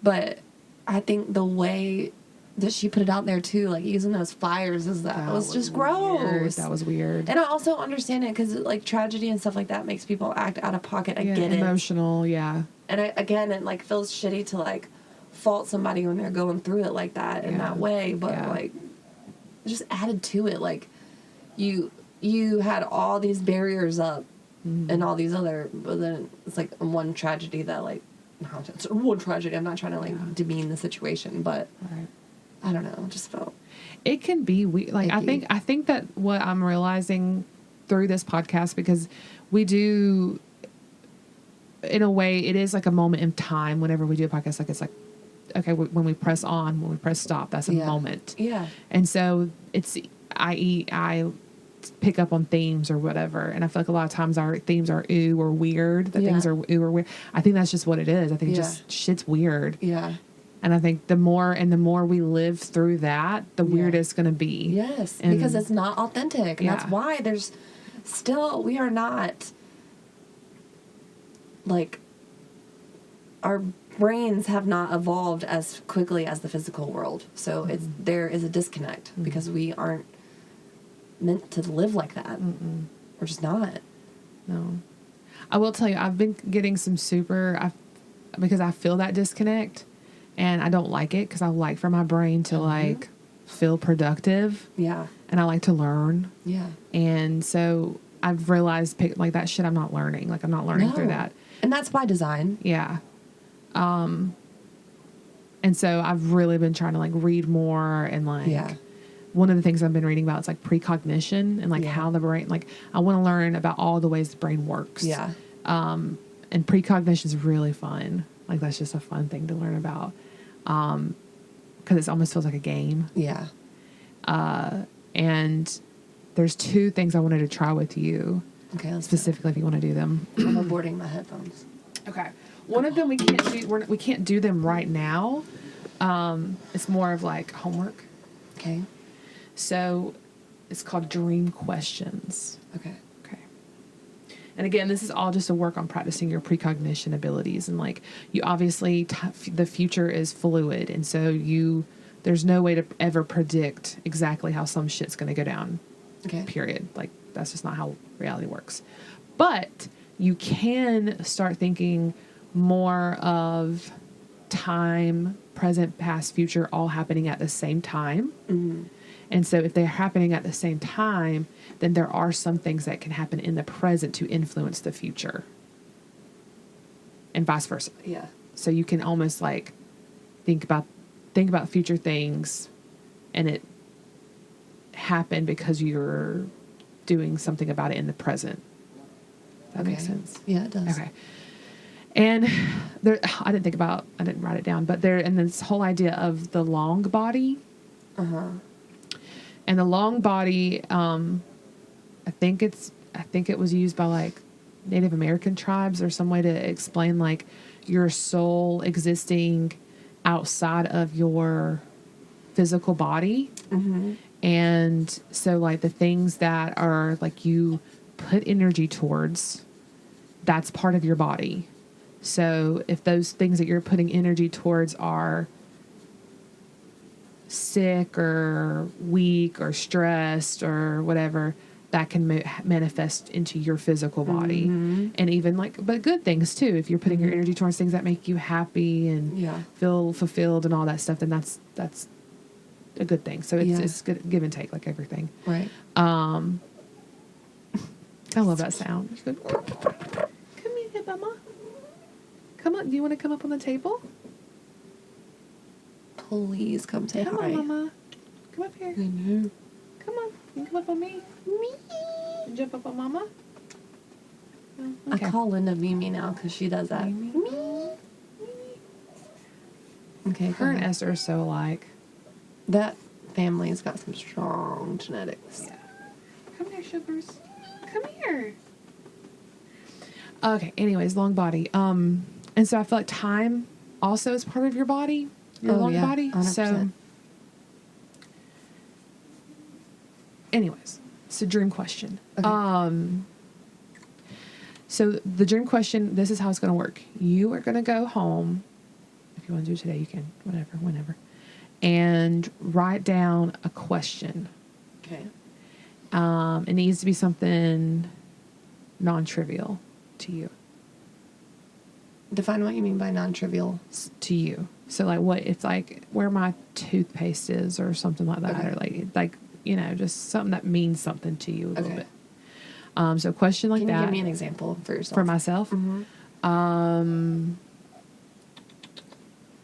But I think the way that she put it out there too, like, using those flyers, that was just gross. Weird. That was weird. And I also understand it because, like, tragedy and stuff like that makes people act out of pocket. I get it. Emotional, yeah. And it, like, feels shitty to, like, fault somebody when they're going through it like that in that way. But, like, just added to it, like, you had all these barriers up and all these other, but then it's, like, one tragedy that, like, it's one tragedy. I'm not trying to, like, demean the situation, but... Right. I don't know. It just felt. It can be weird. Like, icky. I think that what I'm realizing through this podcast, because we do, in a way, it is like a moment in time. Whenever we do a podcast, like, it's like, okay, when we press on, when we press stop, that's a moment. Yeah. And so I pick up on themes or whatever, and I feel like a lot of times our themes are ooh or weird. That things are ooh or weird. I think that's just what it is. I think just shit's weird. Yeah. And I think the more we live through that, the weird it's going to be. Yes, and because it's not authentic. And that's why we are not, like, our brains have not evolved as quickly as the physical world. So there is a disconnect because we aren't meant to live like that. We're just not. No. I will tell you, I've been getting some because I feel that disconnect. And I don't like it because I like for my brain to, like, feel productive. Yeah. And I like to learn. Yeah. And so I've realized, like, that shit I'm not learning. Like, I'm not learning through that. And that's by design. Yeah. And so I've really been trying to, like, read more and, like, one of the things I've been reading about is, like, precognition and, like, how the brain, like, I want to learn about all the ways the brain works. Yeah. And precognition is really fun. Like, that's just a fun thing to learn about. Because it almost feels like a game. Yeah. And there's two things I wanted to try with you. Okay. Specifically, if you want to do them. I'm aborting my headphones. Okay. One of them we can't do them right now. It's more of, like, homework. Okay. So it's called Dream Questions. Okay. And again, this is all just a work on practicing your precognition abilities. And, like, you obviously, the future is fluid. And so there's no way to ever predict exactly how some shit's going to go down. Okay. Period. Like, that's just not how reality works. But you can start thinking more of time, present, past, future, all happening at the same time. Mm-hmm. And so if they're happening at the same time, then there are some things that can happen in the present to influence the future. And vice versa. Yeah. So you can almost, like, think about future things, and it happened because you're doing something about it in the present. That makes sense. Yeah, it does. Okay. And I didn't write it down, but and this whole idea of the long body. Uh-huh. And the long body, I think it was used by like Native American tribes or some way to explain like your soul existing outside of your physical body. Mm-hmm. And so like the things that are like you put energy towards, that's part of your body. So if those things that you're putting energy towards are sick or weak or stressed or whatever, that can manifest into your physical body. Mm-hmm. And even like, but good things too. If you're putting your energy towards things that make you happy and feel fulfilled and all that stuff, then that's a good thing. So it's good, give and take, like everything. Right. I love that sound. It's good. Come here, Mama. Come on. Do you want to come up on the table? Please come say Come hi. on, Mama. Come up here. I know. Come on. You can come up on me. Me. Jump up on Mama. Oh, okay. I call Linda Mimi now because she does that. Mimi. Okay. Her and Esther are so alike. That family's got some strong genetics. Yeah. Come here, sugars. Come here. Okay. Anyways, long body. And so I feel like time also is part of your body. Your long body. 100%. So. Anyways, so dream question. Okay. So the dream question. This is how it's going to work. You are going to go home. If you want to do it today, you can. Whenever. And write down a question. Okay. It needs to be something non-trivial to you. Define what you mean by non-trivial. To you. So like what it's like where my toothpaste is or something like that. Okay. Or like, you know, just something that means something to you a little Okay. bit. So a question like Can that. you give me an example for yourself? For myself? Mm-hmm. Oh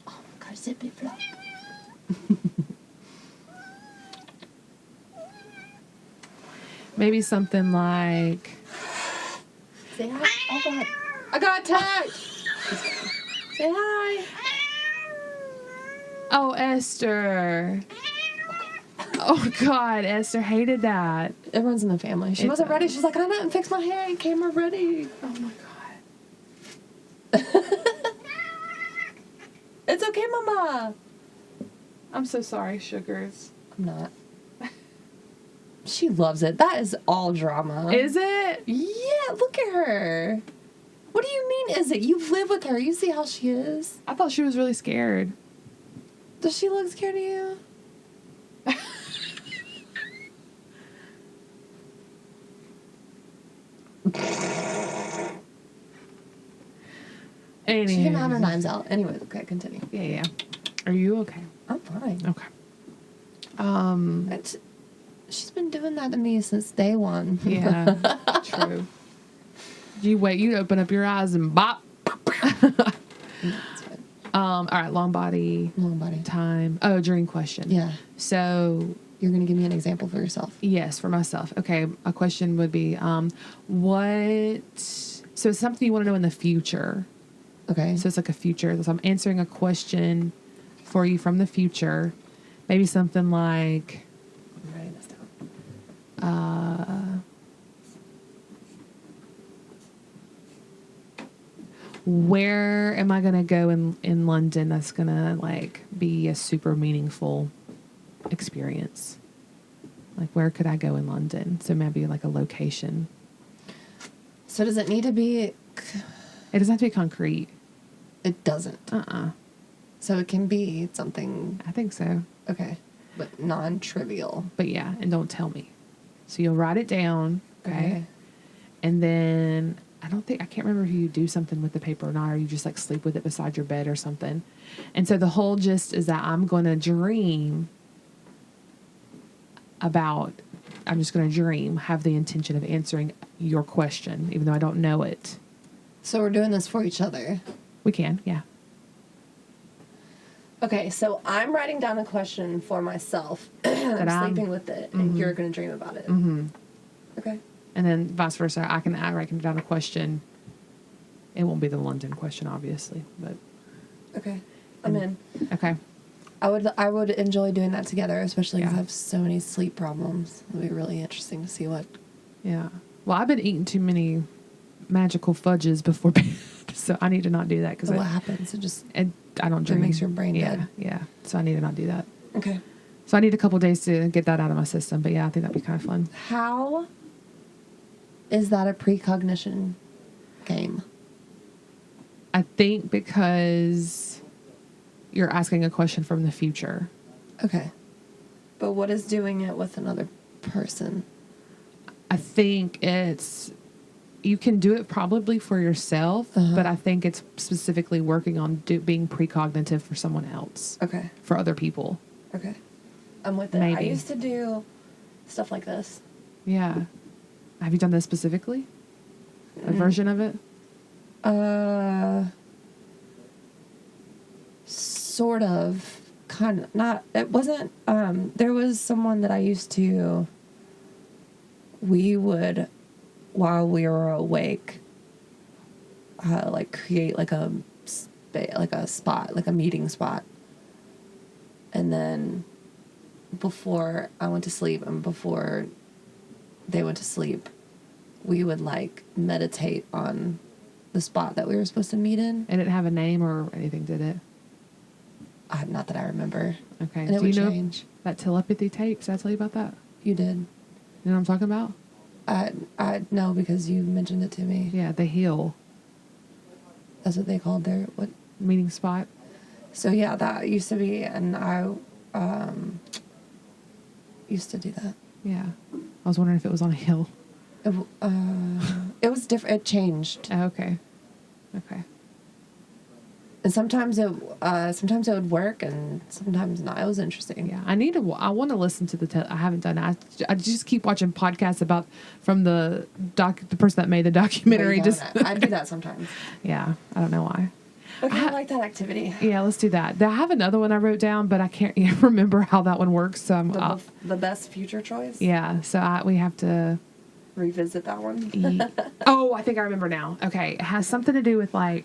my God, zippy flop. Maybe something like Say hi. Oh God, I got attacked. Say hi. oh, Esther. Oh God, Esther hated that. It runs in the family. She It wasn't ready. does. She's like, I didn't fix my hair. Camera ready. Oh my God. It's okay, Mama. I'm so sorry, sugars. I'm not. She loves it. That is all drama. Is it? Yeah, look at her. What do you mean, is it? You live with her. You see how she is. I thought she was really scared. Does she look scared of you? Anyway. She didn't have her knives out. Anyways, okay, continue. Yeah. Are you okay? I'm fine. Okay. She's been doing that to me since day one. Yeah. True. You wait. You open up your eyes and bop. That's fine. All right. Long body. Long body. Time. Oh, dream question. Yeah. So You're going to give me an example for yourself. yes, for myself. Okay. A question would be, what? So it's something you want to know in the future. Okay. So it's like a future. So I'm answering a question for you from the future. Maybe something like, I'm writing this down. where am I going to go in London that's going to like be a super meaningful experience? Like where could I go in London? So maybe like a location. So does it need to be... It doesn't have to be concrete. It doesn't. So it can be something... I think so. Okay. But non-trivial. But yeah, and don't tell me. So you'll write it down, okay? And then I can't remember if you do something with the paper or not, or you just like sleep with it beside your bed or something. And so the whole gist is that I'm just going to dream, have the intention of answering your question, even though I don't know it. So we're doing this for each other. We can, yeah. Okay, so I'm writing down a question for myself. I'm sleeping with it, and you're going to dream about it. Mm-hmm. Okay. And then vice versa, I write down a question. It won't be the London question, obviously, but Okay. I'm in. okay. I would enjoy doing that together, especially because Yeah. I have so many sleep problems. It'll be really interesting to see what. Yeah. Well, I've been eating too many magical fudges before bed, so I need to not do that because What happens? I don't dream. makes your brain yeah, dead. Yeah. So I need to not do that. Okay. So I need a couple days to get that out of my system. But yeah, I think that'd be kind of fun. How is that a precognition game? I think because you're asking a question from the future. Okay. But what is doing it with another person? I think you can do it probably for yourself, but I think it's specifically working on being precognitive for someone else. Okay. For other people. Okay. I'm with it. Maybe. I used to do stuff like this. Yeah. Have you done this specifically? A version of it? Sort of. Kind of. Not. It wasn't. There was someone that I used to. We would, while we were awake, like create like a spot, like a meeting spot, and then before I went to sleep and before they went to sleep, we would like meditate on the spot that we were supposed to meet in. It didn't have a name or anything, did it? Not that I remember. Okay. And it Do would you know change. that telepathy tape? Did I tell you about that? You did. You know what I'm talking about? I know because you mentioned it to me. Yeah, the hill That's what they called their what? meeting spot. So yeah, that used to be, and I used to do that. Yeah. I was wondering if it was on a hill. It was different. It changed, Oh, okay. Okay. and sometimes it would work, and sometimes not. It was interesting. Yeah, I want to listen to I haven't done it. I just keep watching podcasts from the person that made the documentary. I do that sometimes. Yeah, I don't know why. Okay, I like that activity. Yeah, let's do that. I have another one I wrote down, but I can't remember how that one works. So I'm The best future choice. yeah. So we have to Revisit that one. Oh, I think I remember now. Okay, it has something to do with like.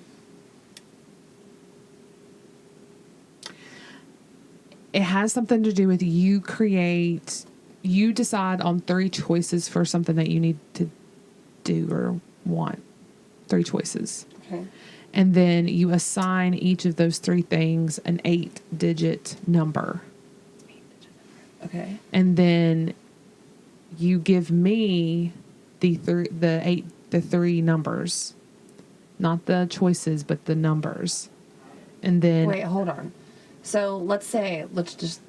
It has something to do with you decide on 3 choices for something that you need to do or want. 3 choices. Okay. And then you assign each of those 3 things an 8-digit number. Okay. And then you give me the 3 numbers. Not the choices, but the numbers. And then Wait, hold on. So let's just.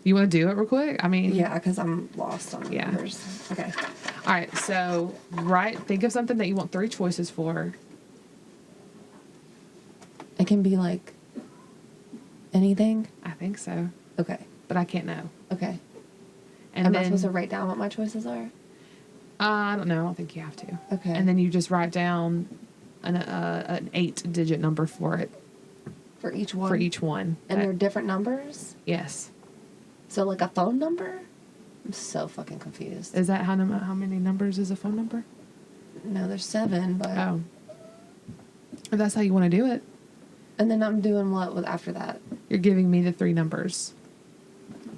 you want to do it real quick? I mean, Yeah, because I'm lost on the Yeah. numbers. Okay. All right. So, think of something that you want 3 choices for. It can be like anything. I think so, Okay. but I can't know. Okay. And Am then I supposed to write down what my choices are? I don't know. I don't think you have to. Okay. And then you just write down an 8-digit number for it For each one? for each one. And they're different numbers? Yes. So like a phone number? I'm so fucking confused. Is that how many numbers is a phone number? No, there's 7, but... Oh. If that's how you want to do it, And then I'm doing what with after that? you're giving me the 3 numbers.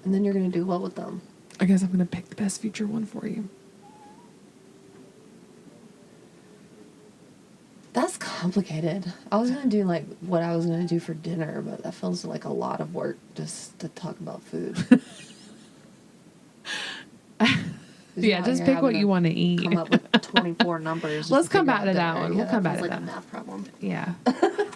And then you're going to do what with them? I guess I'm going to pick the best future one for you. That's complicated. I was going to do like what I was going to do for dinner, but that feels like a lot of work just to talk about food. Yeah, just pick what you want to eat. Come up with 24 numbers. just Let's to come figure back out to that dinner. one. Yeah, We'll come back feels to like that. a math problem. Yeah.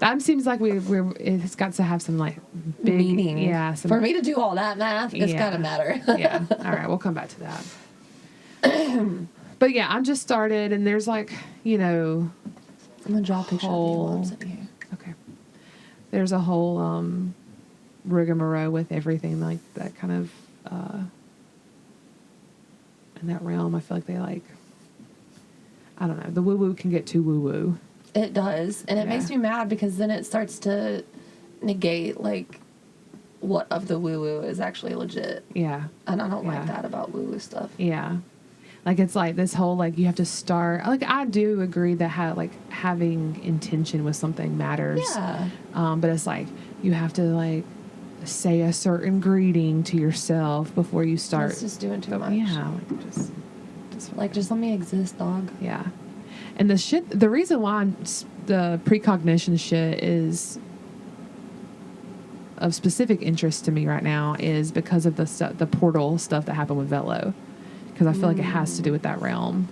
That seems like it's got to have some like big Meaning. Yeah. For me to do all that math, it's Yeah. got to matter. Yeah. All right. We'll come back to that. But yeah, I'm just started and there's like, I'm going to draw a picture of you while I'm sitting here. Okay. There's a whole rigmarole with everything like that kind of in that realm. I feel like they like, I don't know, the woo-woo can get too woo-woo. It does. And it Yeah. makes me mad because then it starts to negate, like, what of the woo-woo is actually legit. Yeah. And I don't Yeah. like that about woo-woo stuff. Yeah. Like, it's like this whole, like, you have to start, like, I do agree that having intention with something matters. Yeah. But it's like, you have to, like, say a certain greeting to yourself before you start. That's just doing too much. Yeah, just let me exist, dog. Yeah. And the reason why the precognition shit is of specific interest to me right now is because of the portal stuff that happened with Velo. Because I feel like it has to do with that realm.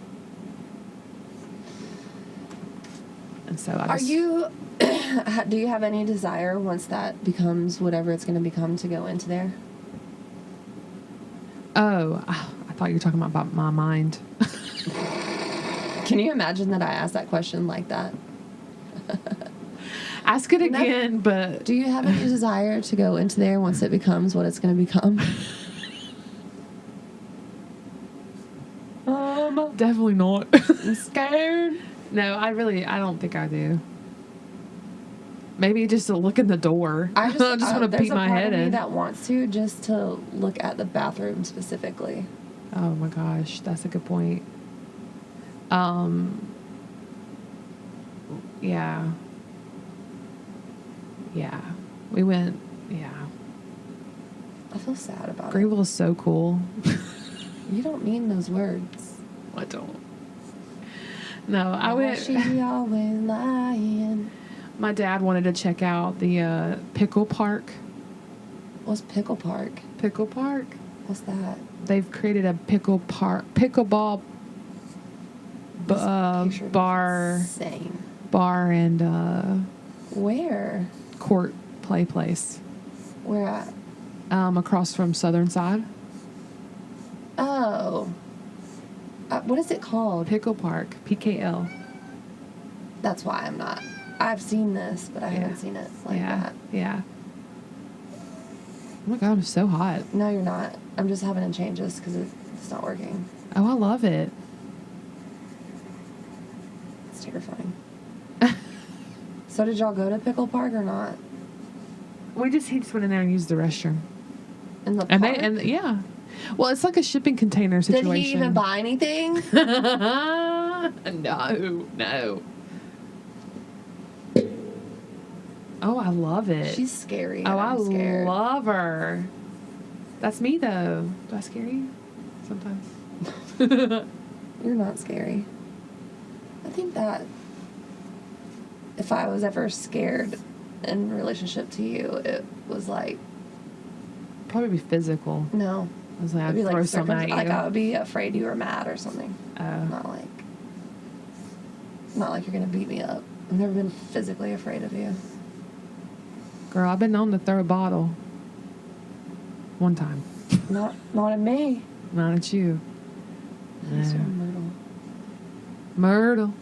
And so do you have any desire once that becomes whatever it's going to become to go into there? Oh, I thought you were talking about my mind. Can you imagine that I asked that question like that? Ask it again, but... Do you have any desire to go into there once it becomes what it's going to become? Definitely not. I'm scared. No, I don't think I do. Maybe just to look in the door. I just want to peek my head in. There's a part of me that wants to, just to look at the bathroom specifically. Oh my gosh, that's a good point. Yeah. Yeah. We went, yeah. I feel sad about Greenville is so cool. You don't mean those words. I don't. No, I went. She always lying. My dad wanted to check out the Pickle Park. What's Pickle Park? Pickle Park? What's that? They've created a pickleball bar. Same. Bar and where? Court play place. Where at? Across from Southern Side. Oh. What is it called? Pickle Park. PKL. That's why I'm not. I've seen this, but I haven't seen it like that. Yeah. Oh my God, I'm so hot. No, you're not. I'm just having to change this because it's not working. Oh, I love it. It's terrifying. So did y'all go to Pickle Park or not? He just went in there and used the restroom. In the park? And yeah. Well, it's like a shipping container situation. Did he even buy anything? No. Oh, I love it. She's scary. I'm scared. Love her. That's me, though. Do I scare you? Sometimes. You're not scary. I think that if I was ever scared in relationship to you, it was like... Probably be physical. No. I was like, I'd throw something at you. Like, I would be afraid you were mad or something. Oh. Not like you're going to beat me up. I've never been physically afraid of you. Girl, I've been known to throw a bottle. One time. Not at me. Not at you. No. Myrtle.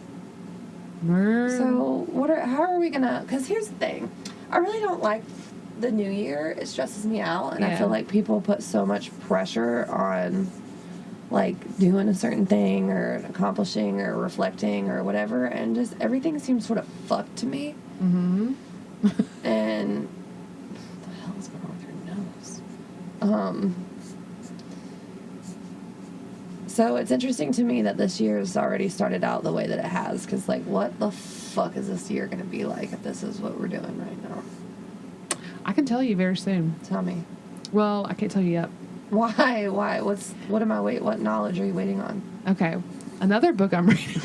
So, how are we going to... Because here's the thing. I really don't like the new year. It stresses me out. And I feel like people put so much pressure on, like, doing a certain thing or accomplishing or reflecting or whatever. And just everything seems sort of fucked to me. Mm-hmm. And what the hell is going on with your nose? So it's interesting to me that this year's already started out the way that it has, because, like, what the fuck is this year going to be like if this is what we're doing right now? I can tell you very soon. Tell me. Well, I can't tell you yet. Why? What knowledge are you waiting on? Okay. Another book I'm reading.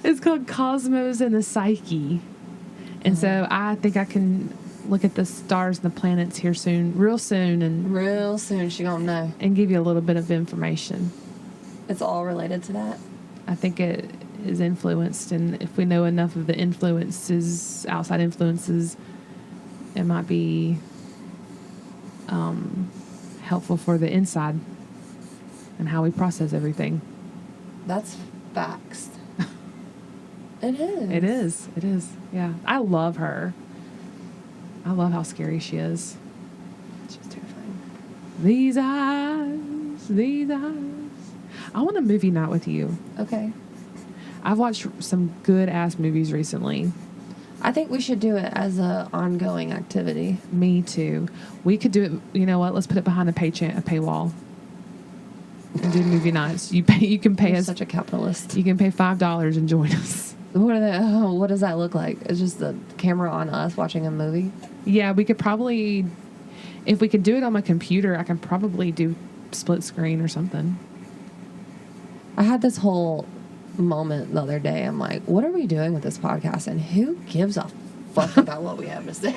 It's called Cosmos and the Psyche. And so I think I can look at the stars and the planets here real soon She gonna know. And give you a little bit of information. It's all related to that? I think it is influenced, and if we know enough of the influences, outside influences, it might be helpful for the inside and how we process everything. That's facts. It is. It is. Yeah. I love her. I love how scary she is. She's terrifying. These eyes. I want a movie night with you. Okay. I've watched some good-ass movies recently. I think we should do it as a ongoing activity. Me too. We could do it. You know what? Let's put it behind a paywall. And do movie nights. You can pay You're us. Such a capitalist. You can pay $5 and join us. What are they? Oh, what does that look like? It's just the camera on us watching a movie. Yeah, we could probably, if we could do it on my computer, I can probably do split screen or something. I had this whole moment the other day. I'm like, what are we doing with this podcast? And who gives a fuck about what we have to say?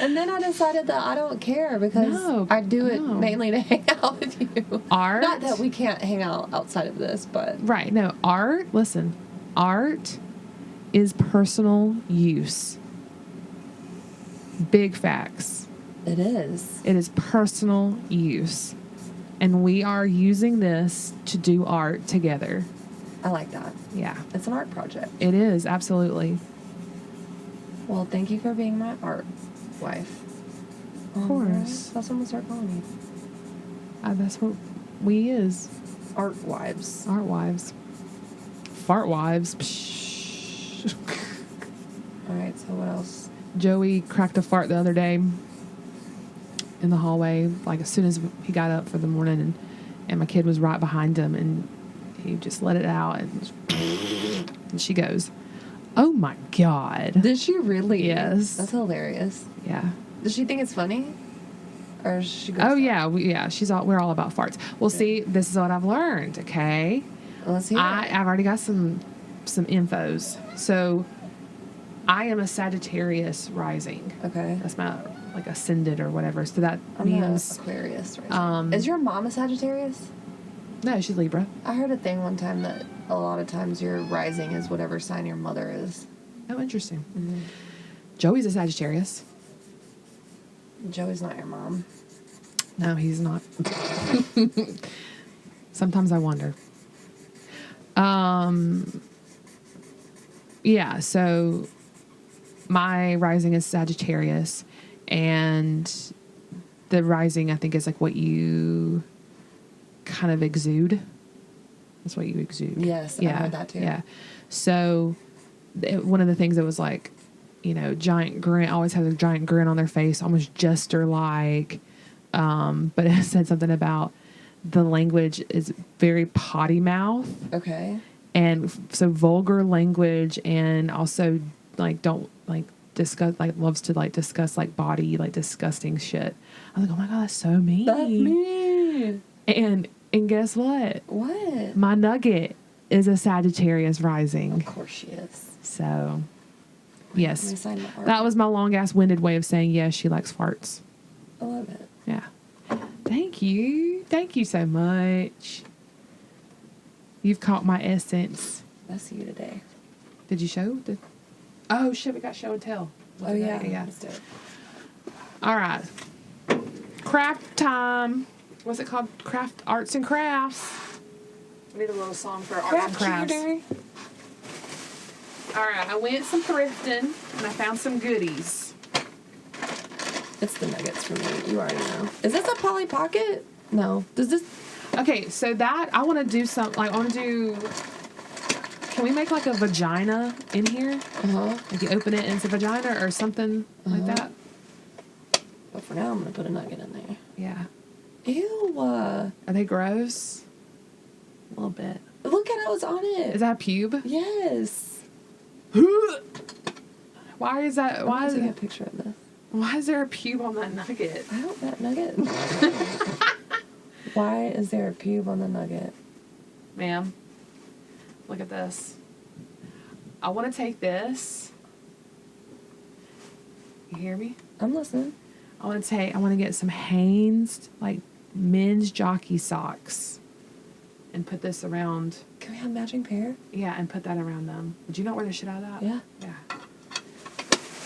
And then I decided that I don't care because I do it mainly to hang out with you. Art? Not that we can't hang out outside of this, but... Right. No, art is personal use. Big facts. It is. It is personal use. And we are using this to do art together. I like that. Yeah. It's an art project. It is, absolutely. Well, thank you for being my art wife. Of course. That's what I'm going to start calling you. That's what we is. Art wives. Art wives. Fart wives. Psh. All right, so what else? Joey cracked a fart the other day in the hallway, like as soon as he got up for the morning, and my kid was right behind him, and he just let it out, and she goes, "Oh my God." Did she really? Yes. That's hilarious. Yeah. Does she think it's funny? Or she goes, Oh yeah, we're all about farts. Well, see, this is what I've learned, okay? Let's hear it. I've already got some infos. So I am a Sagittarius rising. Okay. That's my like ascended or whatever. So that I'm means an Aquarius. Right? Is your mom a Sagittarius? no, she's Libra. I heard a thing one time that a lot of times your rising is whatever sign your mother is. Oh, interesting. Mm-hmm. Joey's a Sagittarius. Joey's not your mom. No, he's not. Sometimes I wonder. Yeah, so my rising is Sagittarius, and the rising, I think, is like what you kind of exude. That's what you exude. Yes, yeah, I heard that too. Yeah. So one of the things that was like, giant grin, always has a giant grin on their face, almost jester-like. But it said something about the language is very potty mouth. Okay. And so vulgar language, and also don't discuss, loves to discuss body, disgusting shit. I was like, oh my God, that's so mean. That's me. And guess what? What? My nugget is a Sagittarius rising. Of course she is. So, Let me yes. sign my art. That was my long ass winded way of saying yes, she likes farts. I love it. Yeah. Thank you. Thank you so much. You've caught my essence. I see you today. Did you show? Oh shit, we got show and tell. Oh yeah. Yeah. Let's do it. All right. Craft time. What's it called? Craft arts and crafts. We need a little song for arts and crafts. All right, I went some thrifting and I found some goodies. It's the nuggets for me. You already know. Is this a Polly Pocket? No. Does this? Okay, so that I want to do something. I want to do. Can we make a vagina in here? Like you open it and it's a vagina or something like that. But for now, I'm gonna put a nugget in there. Yeah. Ew. Are they gross? A little bit. Look at how it's on it. Is that a pube? Yes. Why is that? Why is taking a picture of this? Why is there a pube on that nugget? I don't that nugget. Why is there a pube on the nugget? Ma'am, look at this. I want to take this. You hear me? I'm listening. I want to get some Hanes, men's jockey socks, and put this around. Can we have a matching pair? Yeah, and put that around them. Would you not wear the shit out of that? Yeah. Yeah.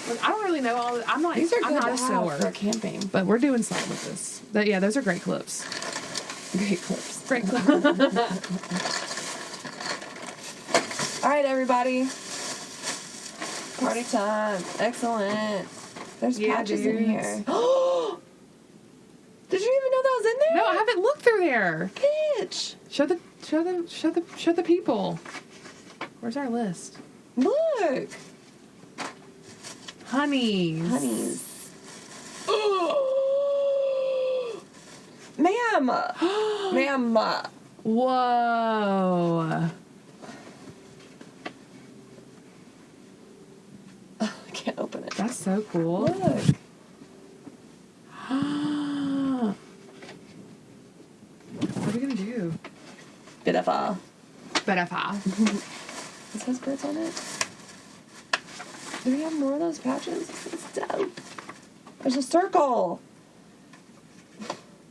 Look, I don't really know all. I'm not. These are I'm good not to a sewer. have for camping. But we're doing something with this. Yeah, those are great clips. Great clips. Great clips. All right, everybody. Party time. Excellent. There's patches in here. Did you even know that was in there? No, I haven't looked through there. Bitch. Show the people. Where's our list? Look. Honeys. Ma'am. Ma'am. Whoa. That's so cool. Look. What are we gonna do? Bit of a. This has birds on it. Do we have more of those patches? It's dope. There's a circle.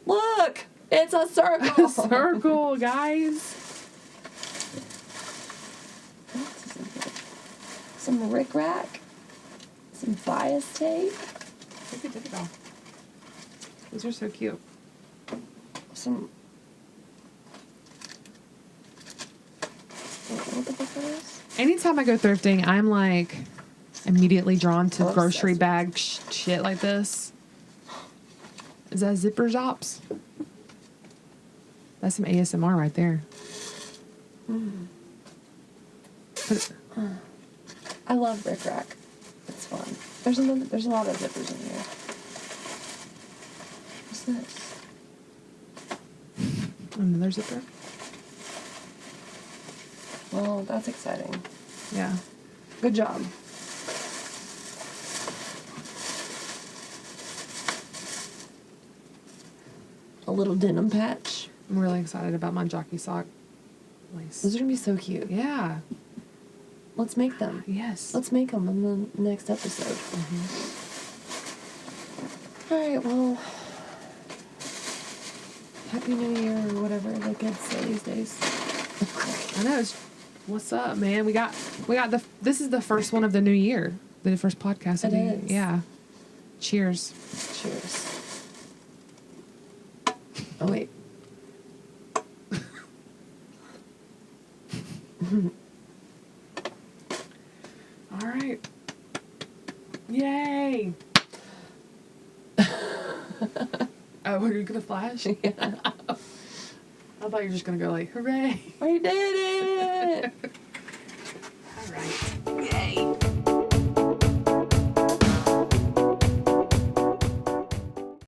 Look! It's a circle! Circle, guys. Some rickrack. Some bias tape. Look at that. Those are so cute. Some... What the fuck are those? Anytime I go thrifting, I'm like immediately drawn to Obsessed grocery with bag shit like this. Is that zipper zops? That's some ASMR right there. I love rickrack. It's fun. There's a lot of zippers in here. What's this? Another zipper. Well, that's exciting. Yeah. Good job. A little denim patch. I'm really excited about my jockey sock lace. Those are gonna be so cute. Yeah. Let's make them. Yes. Let's make them in the next episode. All right. Well, Happy New Year or whatever the kids say these days. I know. What's up, man? We got this is the first one of the new year. The first podcast of It the year. is. Yeah. Cheers. Cheers. Oh wait. All right. Yay. Oh, were you gonna flash? Yeah. I thought you were just gonna go like, hooray. We did it!